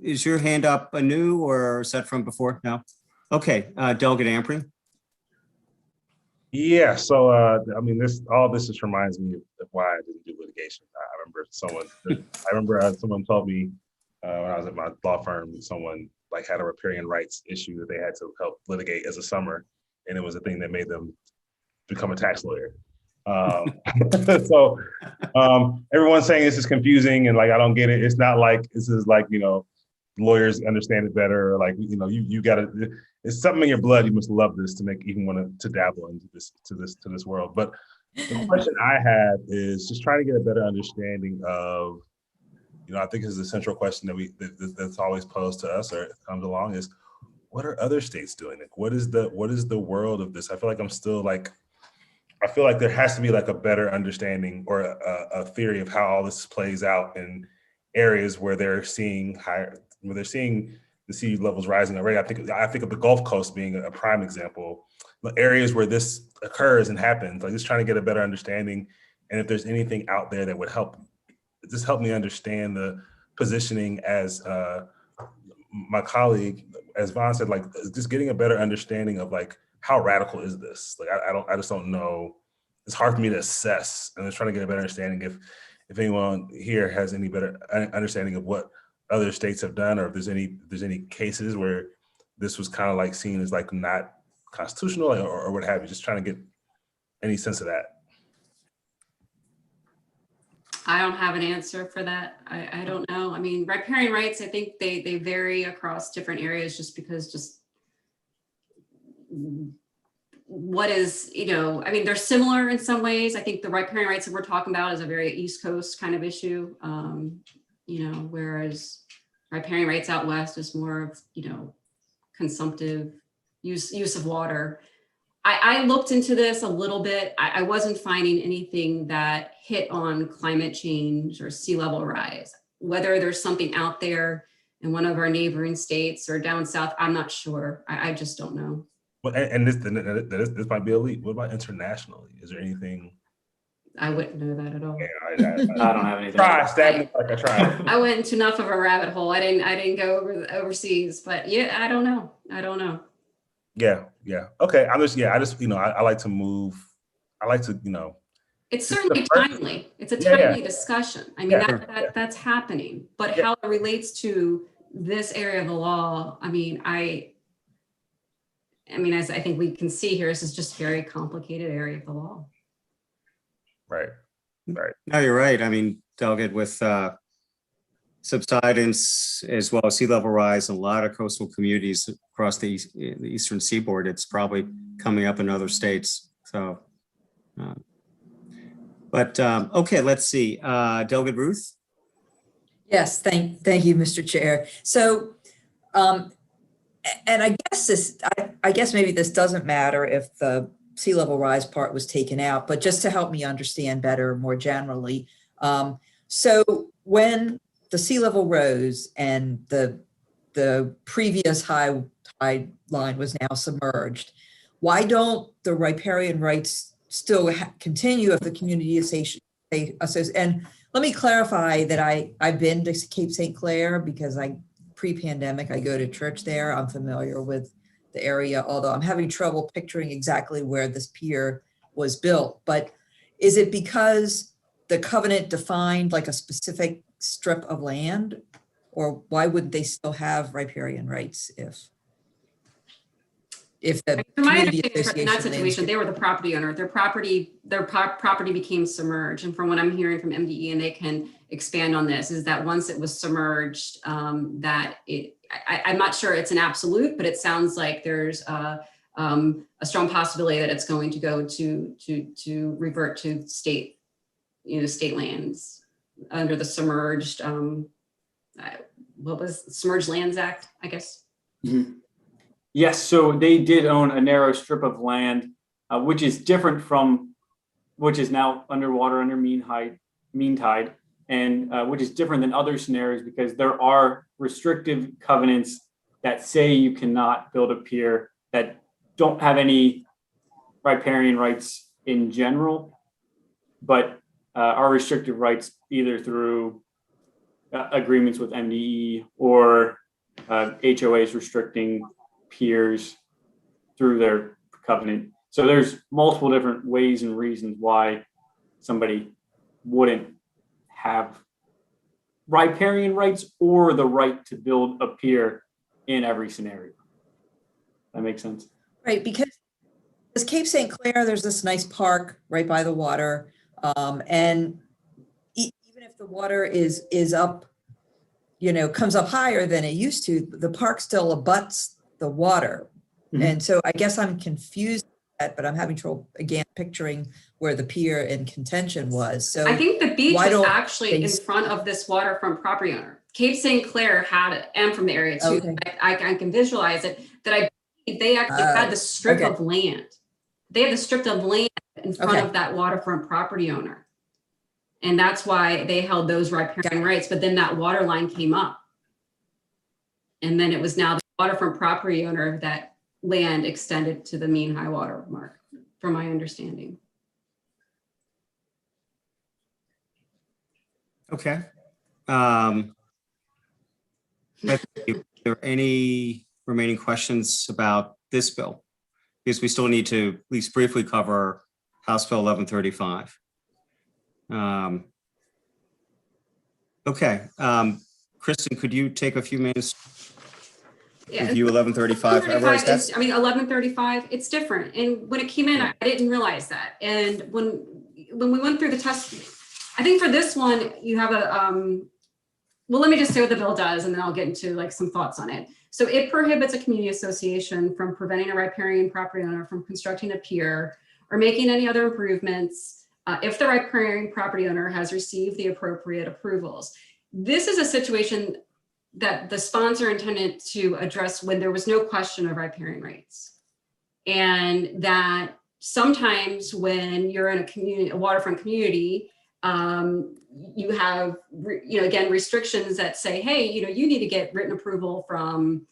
is your hand up anew or is that from before? No. Okay, Delegate Ampry. Yeah, so I mean, all this just reminds me of why I didn't do litigation. I remember someone told me when I was at my law firm, someone like had a riparian rights issue that they had to help litigate as a summer, and it was a thing that made them become a tax lawyer. So everyone's saying this is confusing and like I don't get it. It's not like this is like, you know, lawyers understand it better. Or like, you know, you gotta. It's something in your blood. You must love this to make even want to dabble into this world. But the question I have is just trying to get a better understanding of, you know, I think this is a central question that's always posed to us or it comes along is, what are other states doing? Like, what is the world of this? I feel like there has to be like a better understanding or a theory of how all this plays out in areas where they're seeing the sea levels rising already. I think of the Gulf Coast being a prime example. The areas where this occurs and happens, like just trying to get a better understanding. And if there's anything out there that would help me understand the positioning as my colleague, as Vaughn said, like just getting a better understanding of like, how radical is this? Like, I just don't know. It's hard for me to assess. And I'm trying to get a better understanding if anyone here has any better understanding of what other states have done, or if there's any cases where this was kind of like seen as like not constitutional or what have you. Just trying to get any sense of that. I don't have an answer for that. I don't know. I mean, riparian rights, I think they vary across different areas just because what is, you know, I mean, they're similar in some ways. I think the riparian rights that we're talking about is a very East Coast kind of issue, you know, whereas riparian rights out West is more of, you know, consumptive use of water. I looked into this a little bit. I wasn't finding anything that hit on climate change or sea level rise. whether there's something out there in one of our neighboring states or down south, I'm not sure. I just don't know. Well, and this might be elite. What about internationally? Is there anything? I wouldn't know that at all. I don't have anything. Try stabbing like I tried. I went into enough of a rabbit hole. I didn't go overseas, but yeah, I don't know. Yeah. Okay. I just, I like to move. I like to, It's certainly timely. It's a timely discussion. I mean, that's happening, but how it relates to this area of the law, as I think we can see here, this is just a very complicated area of the law. Right. No, you're right. I mean, Delegate, with subsidence as well as sea level rise in a lot of coastal communities across the eastern seaboard, it's probably coming up in other states. So, okay, let's see. Delegate Ruth? Yes, thank you, Mr. Chair. So, and I guess maybe this doesn't matter if the sea level rise part was taken out, but just to help me understand better more generally. So when the sea level rose and the previous high tide line was now submerged, why don't the riparian rights still continue if the community association? And let me clarify that I've been to Cape St. Clair because pre-pandemic, I go to church there. I'm familiar with the area, although I'm having trouble picturing exactly where this pier was built. But is it because the covenant defined like a specific strip of land, or why wouldn't they still have riparian rights if the community association? In that situation, they were the property owner. Their property became submerged. And from what I'm hearing from MDE, and they can expand on this, is that once it was submerged, I'm not sure it's an absolute, but it sounds like there's a strong possibility that it's going to go to revert to state lands under the submerged, Submerged Lands Act, I guess. Mm-hmm. Yes, so they did own a narrow strip of land, which is different from, which is now underwater under mean tide, and which is different than other scenarios because there are restrictive covenants that say you cannot build a pier that don't have any riparian rights in general, but are restrictive rights either through agreements with MDE or HOAs restricting piers through their covenant. So there's multiple different ways and reasons why somebody wouldn't have riparian rights or the right to build a pier in every scenario. That makes sense. Right, because Cape St. Clair, there's this nice park right by the water. And even if the water is up, comes up higher than it used to, the park still abuts the water. Mm-hmm. And so I guess I'm confused with that, but I'm having trouble again picturing where the pier in contention was. So I think the beach is actually in front of this waterfront property owner. Cape St. Clair I'm from the area too. Okay. I can visualize it, that they actually had the strip of land. They had the strip of land in front of that waterfront property owner. And that's why they held those riparian rights. But then that water line came up. And then it was now the waterfront property owner that land extended to the mean high water mark, from my understanding. Okay. Are there any remaining questions about this bill? Because we still need to at least briefly cover House Bill 1135. Okay. Kristen, could you take a few minutes to review 1135? 1135, it's different. And when it came in, I didn't realize that. And when we went through the test, I think for this one, you have well, let me just say what the bill does, and then I'll get into some thoughts on it. So it prohibits a community association from preventing a riparian property owner from constructing a pier or making any other improvements if the riparian property owner has received the appropriate approvals. This is a situation that the sponsor intended to address when there was no question of riparian rights. And that sometimes when you're in a waterfront community You have, again, restrictions that say, hey, you need to get written approval from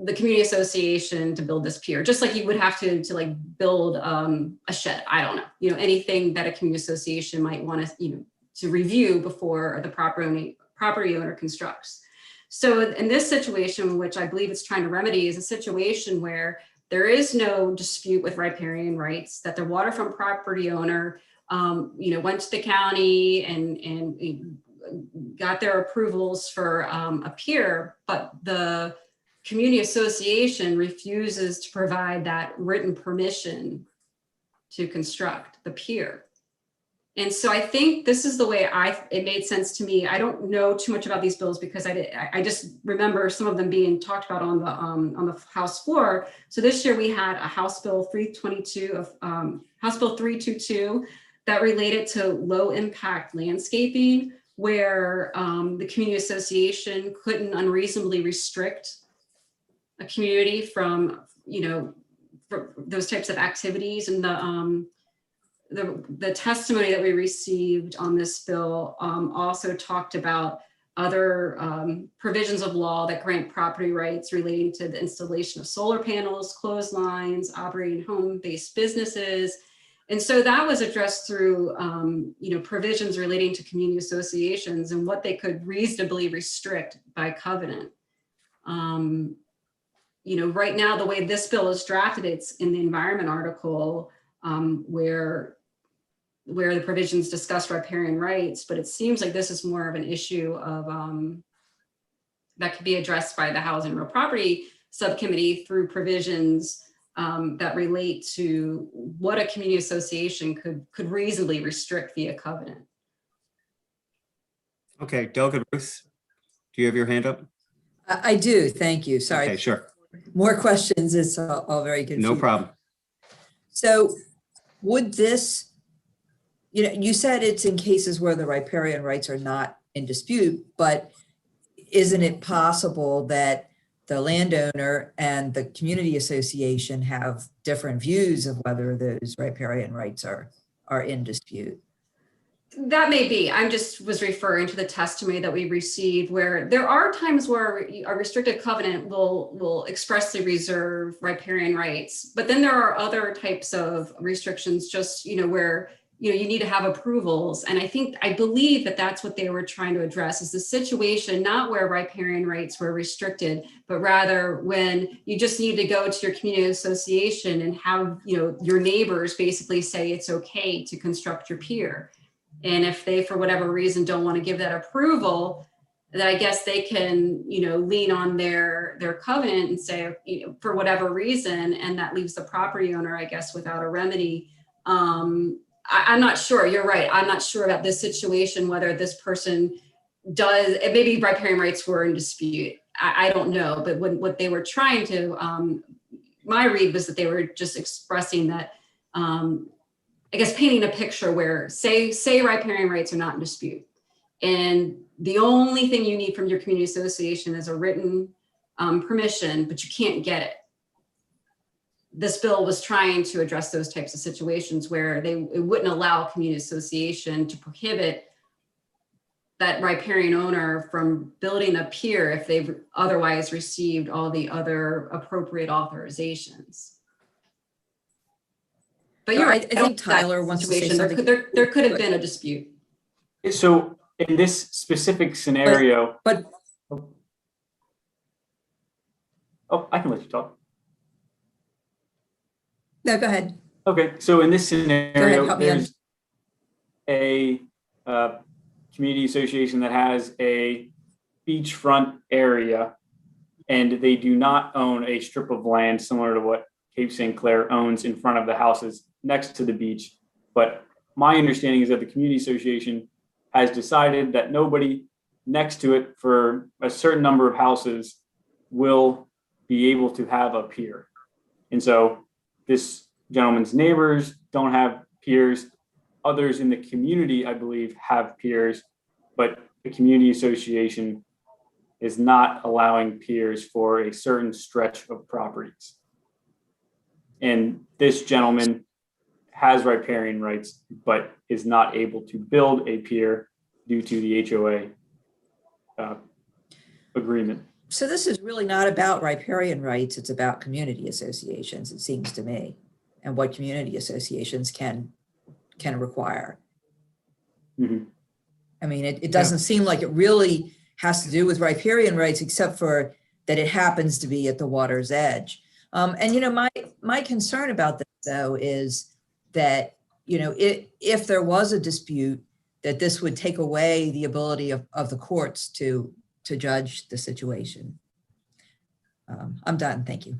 the community association to build this pier, just like you would have to like build a shed. I don't know, anything that a community association might want to, to review before the property owner constructs. So in this situation, which I believe it's trying to remedy, is a situation where there is no dispute with riparian rights, that the waterfront property owner, went to the county and got their approvals for a pier, but the community association refuses to provide that written permission to construct the pier. And so I think this is the way it made sense to me. I don't know too much about these bills because I just remember some of them being talked about on the House floor. So this year we had a House Bill 322 House Bill 322 that related to low impact landscaping, where the community association couldn't unreasonably restrict a community from, for those types of activities. And the testimony that we received on this bill also talked about other provisions of law that grant property rights relating to the installation of solar panels, clotheslines, operating home-based businesses. And so that was addressed through provisions relating to community associations and what they could reasonably restrict by covenant. Right now, the way this bill is drafted, it's in the environment article where the provisions discuss riparian rights, but it seems like this is more of an issue of that could be addressed by the Housing and Real Property Subcommittee through provisions that relate to what a community association could reasonably restrict via covenant. Okay, Delegate Ruth, do you have your hand up? I do, thank you, sorry. Okay, sure. More questions, it's all very confusing. No problem. So would this, you said it's in cases where the riparian rights are not in dispute, but isn't it possible that the landowner and the community association have different views of whether those riparian rights are in dispute? That may be. I just was referring to the testimony that we received where there are times where a restricted covenant will expressly reserve riparian rights, but then there are other types of restrictions just, where, you need to have approvals. And I believe that that's what they were trying to address, is the situation, not where riparian rights were restricted, but rather when you just need to go to your community association and have, your neighbors basically say it's okay to construct your pier. And if they, for whatever reason, don't want to give that approval, then I guess they can, lean on their covenant and say, for whatever reason, and that leaves the property owner, I guess, without a remedy. I'm not sure. You're right. I'm not sure about this situation, whether this person does, maybe riparian rights were in dispute. I don't know. But what they were trying to, my read was that they were just expressing that, I guess, painting a picture where say riparian rights are not in dispute. And the only thing you need from your community association is a written permission, but you can't get it. This bill was trying to address those types of situations where it wouldn't allow a community association to prohibit that riparian owner from building a pier if they've otherwise received all the other appropriate authorizations. But you're right. I think Tyler wants to say something. There could have been a dispute. So in this specific scenario, But I can let you talk. no, go ahead. Okay, so in this scenario, help me there's a community association that has a beachfront area, and they do not own a strip of land similar to what Cape St. Clair owns in front of the houses next to the beach. But my understanding is that the community association has decided that nobody next to it for a certain number of houses will be able to have a pier. And so this gentleman's neighbors don't have piers. Others in the community, I believe, have piers, but the community association is not allowing piers for a certain stretch of properties. And this gentleman has riparian rights, but is not able to build a pier due to the HOA agreement. So this is really not about riparian rights, it's about community associations, it seems to me, and what community associations can require. Mhm. I mean, it doesn't seem like it really has to do with riparian rights, except for that it happens to be at the water's edge. And, you know, my concern about this, though, is that, you know, if there was a dispute, that this would take away the ability of the courts to judge the situation. I'm done. Thank you.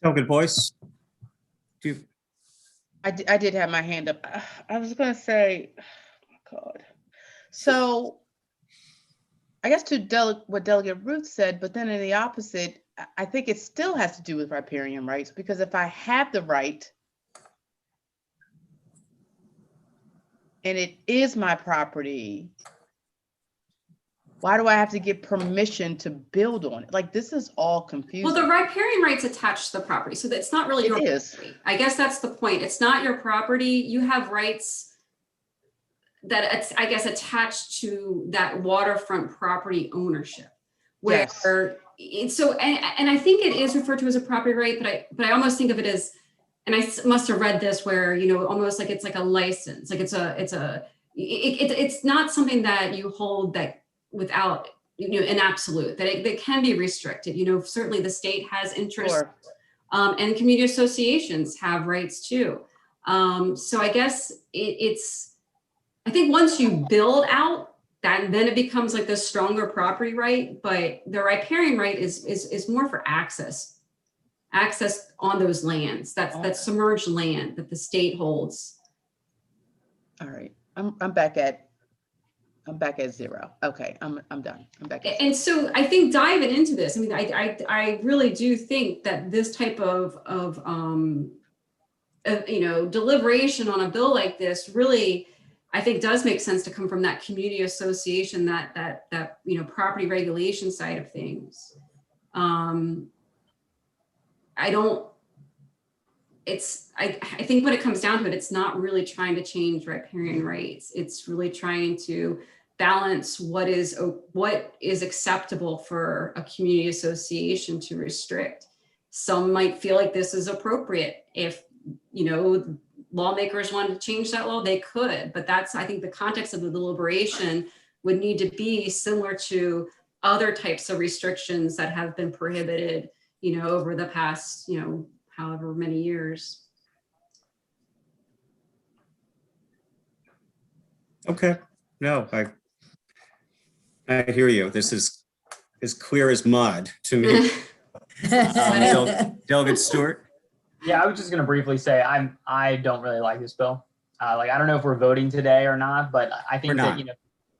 Delegate Boyce? I did have my hand up. I was going to say, oh God. So I guess to what Delegate Ruth said, but then in the opposite, I think it still has to do with riparian rights, because if I have the right and it is my property, why do I have to get permission to build on it? Like, this is all confusing. Well, the riparian rights attached to the property, so that's not really your property. I guess that's the point. It's not your property. You have rights that it's, I guess, attached to that waterfront property ownership. Where Yes. it's so, and I think it is referred to as a property right, but I almost think of it as, and I must have read this where, you know, almost like it's like a license, like it's not something that you hold that without, you know, an absolute, that it can be restricted. You know, certainly the state has interest, Sure. and community associations have rights too. So I guess I think once you build out, then it becomes like the stronger property right, but the riparian right is more for access on those lands. That's submerged land that the state holds. All right, I'm back at zero. Okay, I'm done. I'm back at zero. And so I think diving into this, I mean, I really do think that this type of you know, deliberation on a bill like this really, I think, does make sense to come from that community association, that you know, property regulation side of things. I think when it comes down to it, it's not really trying to change riparian rights. It's really trying to balance what is acceptable for a community association to restrict. Some might feel like this is appropriate. If, you know, lawmakers wanted to change that law, they could, but that's, I think, the context of the deliberation would need to be similar to other types of restrictions that have been prohibited, you know, over the past, you know, however many years. Okay, no, I hear you. This is as clear as mud to me. Delegate Stewart? Yeah, I was just going to briefly say I don't really like this bill. Like, I don't know if we're voting today or not, but I think that, you know,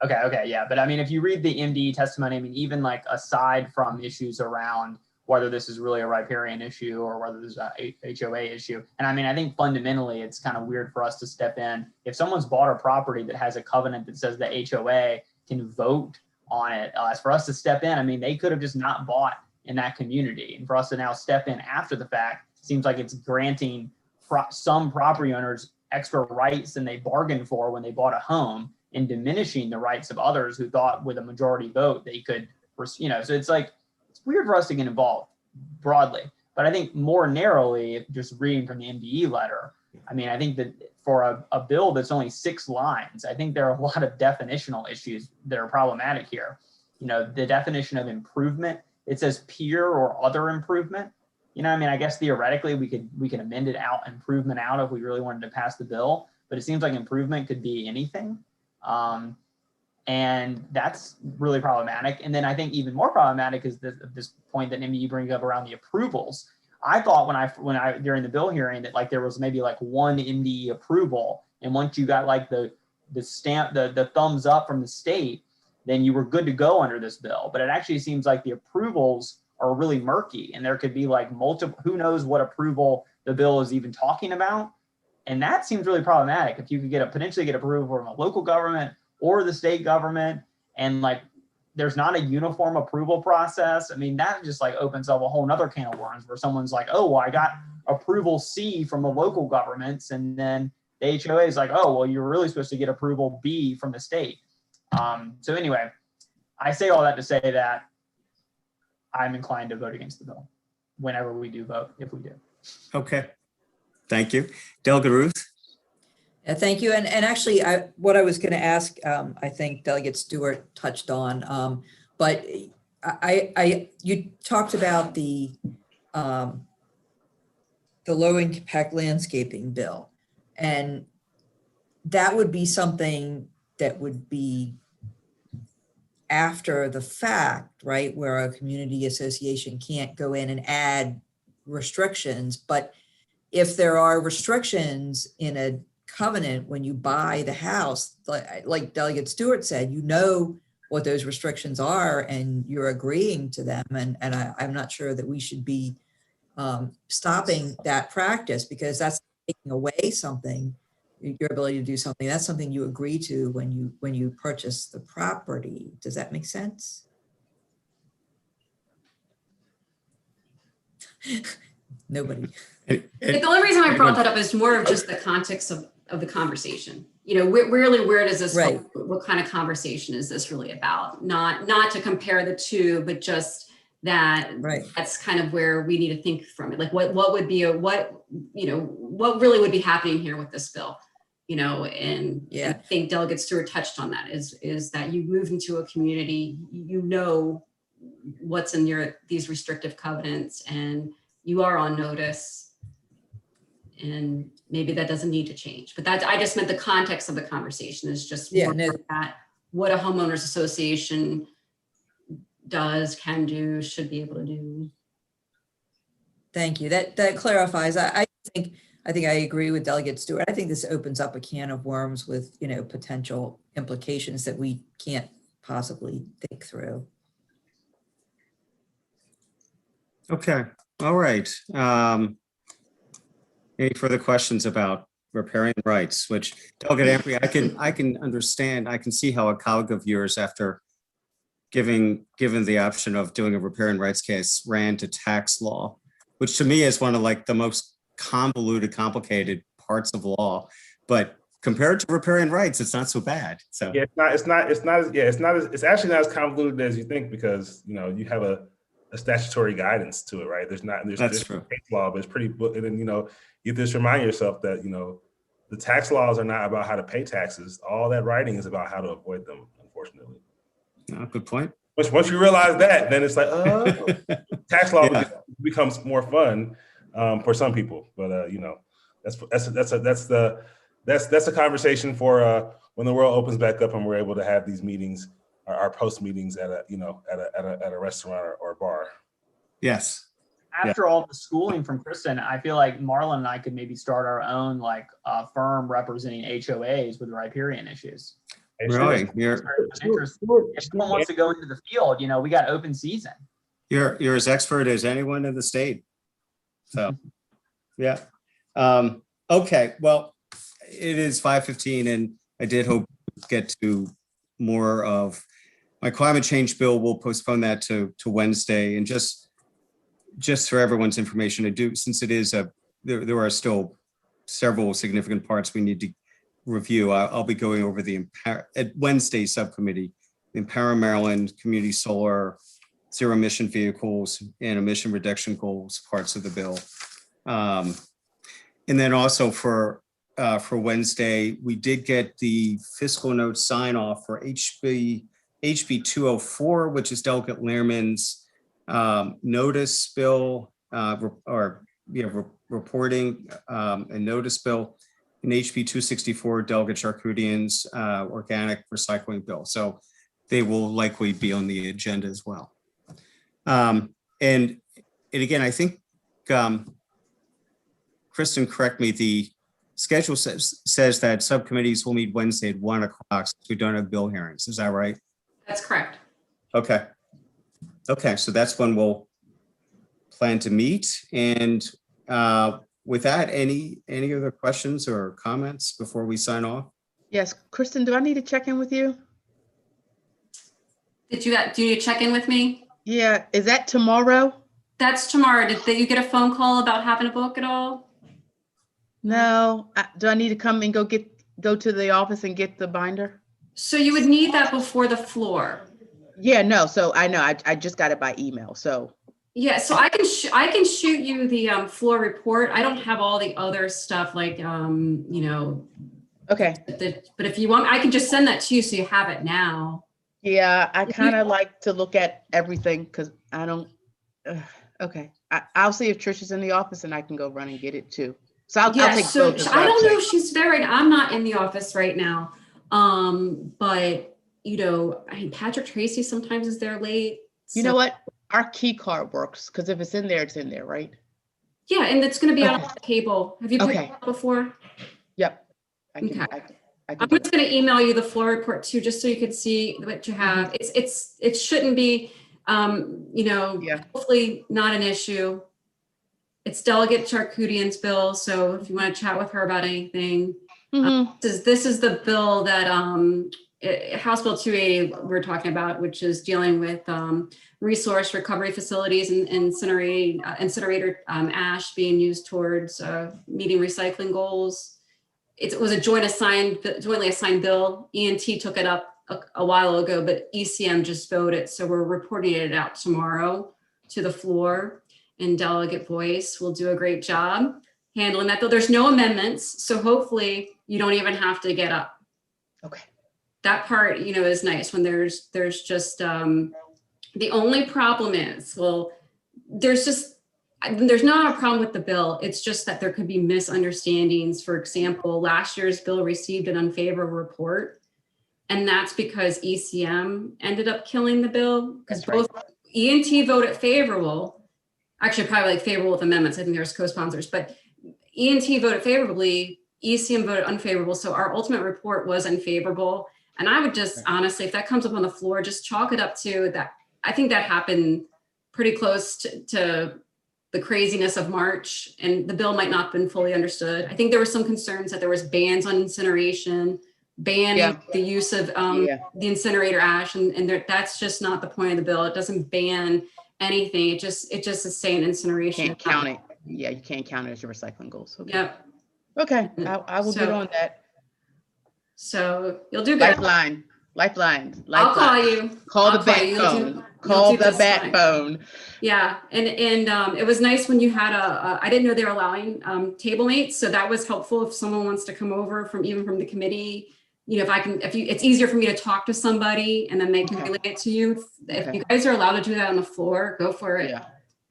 okay, yeah. But I mean, if you read the MD testimony, I mean, even like aside from issues around whether this is really a riparian issue or whether there's a HOA issue, and I mean, I think fundamentally it's kind of weird for us to step in. If someone's bought a property that has a covenant that says the HOA can vote on it, as for us to step in, I mean, they could have just not bought in that community, and for us to now step in after the fact seems like it's granting some property owners extra rights than they bargained for when they bought a home, and diminishing the rights of others who thought with a majority vote they could, you know, so it's like, it's weird for us to get involved broadly. But I think more narrowly, just reading from the MDE letter, I mean, I think that for a bill that's only 6 lines, I think there are a lot of definitional issues that are problematic here. You know, the definition of improvement, it says peer or other improvement. You know, I mean, I guess theoretically we could amend it out, improvement out, if we really wanted to pass the bill, but it seems like improvement could be anything. And that's really problematic. And then I think even more problematic is this point that MDE brings up around the approvals. I thought when I during the bill hearing that like there was maybe like one MDE approval, and once you got like the stamp, the thumbs up from the state, then you were good to go under this bill. But it actually seems like the approvals are really murky, and there could be like multiple, who knows what approval the bill is even talking about. And that seems really problematic. If you could potentially get approval from a local government or the state government, and like there's not a uniform approval process. I mean, that just like opens up a whole nother can of worms where someone's like, oh, well, I got approval C from the local governments. And then the HOA is like, oh, well, you're really supposed to get approval B from the state. So anyway, I say all that to say that I'm inclined to vote against the bill whenever we do vote, if we do. Okay. Thank you. Delegate Ruth? Yeah, thank you. And actually, what I was going to ask, I think Delegate Stewart touched on, but you talked about the low impact landscaping bill, and that would be something that would be after the fact, right? Where a community association can't go in and add restrictions, but if there are restrictions in a covenant when you buy the house, like Delegate Stewart said, you know what those restrictions are and you're agreeing to them. And I'm not sure that we should be stopping that practice, because that's taking away something, your ability to do something. That's something you agree to when you purchase the property. Does that make sense? Nobody. The only reason I brought that up is more of just the context of the conversation. You know, really, where does this, right. What kind of conversation is this really about? Not to compare the two, but just that right. That's kind of where we need to think from it. Like what would be what really would be happening here with this bill, you know, and yeah. I think Delegate Stewart touched on that is that you move into a community, you know what's in these restrictive covenants, and you are on notice, and maybe that doesn't need to change. But I just meant the context of the conversation is just more that what a homeowners association does, can do, should be able to do. Thank you. That clarifies. I think I agree with Delegate Stewart. I think this opens up a can of worms with, you know, potential implications that we can't possibly think through. Okay. All right. Any further questions about riparian rights? Which, Delegate Amprey, I can understand. I can see how a colleague of yours, after given the option of doing a riparian rights case, ran to tax law, which to me is one of like the most convoluted, complicated parts of law. But compared to riparian rights, it's not so bad. So yeah, it's actually not as convoluted as you think, because you know you have a statutory guidance to it, right? There's true. Case law, but it's pretty. And then, you know, you just remind yourself that, you know, the tax laws are not about how to pay taxes. All that writing is about how to avoid them, unfortunately. Oh, good point. Once you realize that, then it's like, oh, tax law becomes more fun for some people. But you know, that's a conversation for when the world opens back up and we're able to have these meetings, our post meetings at a restaurant or a bar. Yes. After all the schooling from Kristen, I feel like Marlon and I could maybe start our own firm representing HOAs with riparian issues. Really? If someone wants to go into the field, you know, we got open season. You're as expert as anyone in the state. So, yeah. Okay. Well, it is 5:15, and I did hope to get to more of my climate change bill. We'll postpone that to Wednesday, and just for everyone's information, I do, since it is there are still several significant parts we need to review. I'll be going over at Wednesday subcommittee, the Empower Maryland Community Solar, zero emission vehicles, and emission reduction goals parts of the bill. And then also for Wednesday, we did get the fiscal note sign off for HB 204, which is Delegate Lehrman's notice bill, reporting and notice bill, and HB 264, Delegate Charkoudian's organic recycling bill. So they will likely be on the agenda as well. And again, I think, Kristen, correct me, the schedule says that subcommittees will meet Wednesday at 1 o'clock. So we don't have bill hearings. Is that right? That's correct. Okay. Okay, so that's when we'll plan to meet. And with that, any other questions or comments before we sign off? Yes, Kristen, do I need to check in with you? Do you check in with me? Yeah, is that tomorrow? That's tomorrow. Did you get a phone call about having a book at all? No. Do I need to come and go to the office and get the binder? So you would need that before the floor. Yeah, no. So I know I just got it by email. So Yeah, so I can shoot you the floor report. I don't have all the other stuff like okay. but if you want, I can just send that to you so you have it now. Yeah, I kind of like to look at everything because I don't. Okay, I'll see if Trish is in the office and I can go run and get it too. So I'll take So both. I don't know if she's there right now. I'm not in the office right now. But I mean, Patrick Tracy sometimes is there late. You know what? Our key card works because if it's in there, it's in there, right? Yeah, and it's going to be on Okay. the cable. Have you picked Okay. it up before? Yep. I can. Okay. I I'm can. just going to email you the floor report too, just so you could see what you have. It shouldn't be, Yeah. hopefully not an issue. It's Delegate Charkoudian's bill, so if you want to chat with her about anything, this is the bill that House Bill 280 we're talking about, which is dealing with resource recovery facilities and incinerator ash being used towards meeting recycling goals. It was a jointly assigned bill. ENT took it up a while ago, but ECM just voted. So we're reporting it out tomorrow to the floor, and Delegate Boyce will do a great job handling that. Though there's no amendments, so hopefully you don't even have to get up. Okay. That part, is nice when there's just the only problem is, there's not a problem with the bill. It's just that there could be misunderstandings. For example, last year's bill received an unfavorable report, and that's because ECM ended up killing the bill because both ENT voted favorable, actually probably like favorable with amendments. I think there's co-sponsors, but ENT voted favorably, ECM voted unfavorable. So our ultimate report was unfavorable. And I would just honestly, if that comes up on the floor, just chalk it up to that. I think that happened pretty close to the craziness of March, and the bill might not have been fully understood. I think there were some concerns that there was bans on incineration, banning the use of the incinerator ash, and that's just not the point of the bill. It doesn't ban anything. It just is saying incineration. Can't count it. Yeah, you can't count it as your recycling goals. Okay. Yep. Okay, I will get on that. So you'll do good. Lifeline. I'll call you. Call the backbone. Call the backbone. Yeah, and it was nice when you had I didn't know they were allowing table mates, so that was helpful if someone wants to come over from the committee. It's easier for me to talk to somebody and then they can relay it to you. If you guys are allowed to do that on the floor, go for it. Yeah.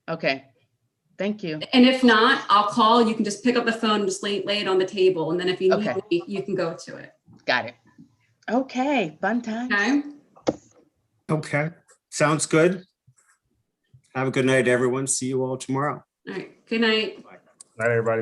Okay. Thank you. And if not, I'll call. You can just pick up the phone and just lay it on the table, and then if you need me, you can go to it. Got it. Okay. Fun time. Okay. Sounds good. Have a good night, everyone. See you all tomorrow. All right. Good night. Night, everybody.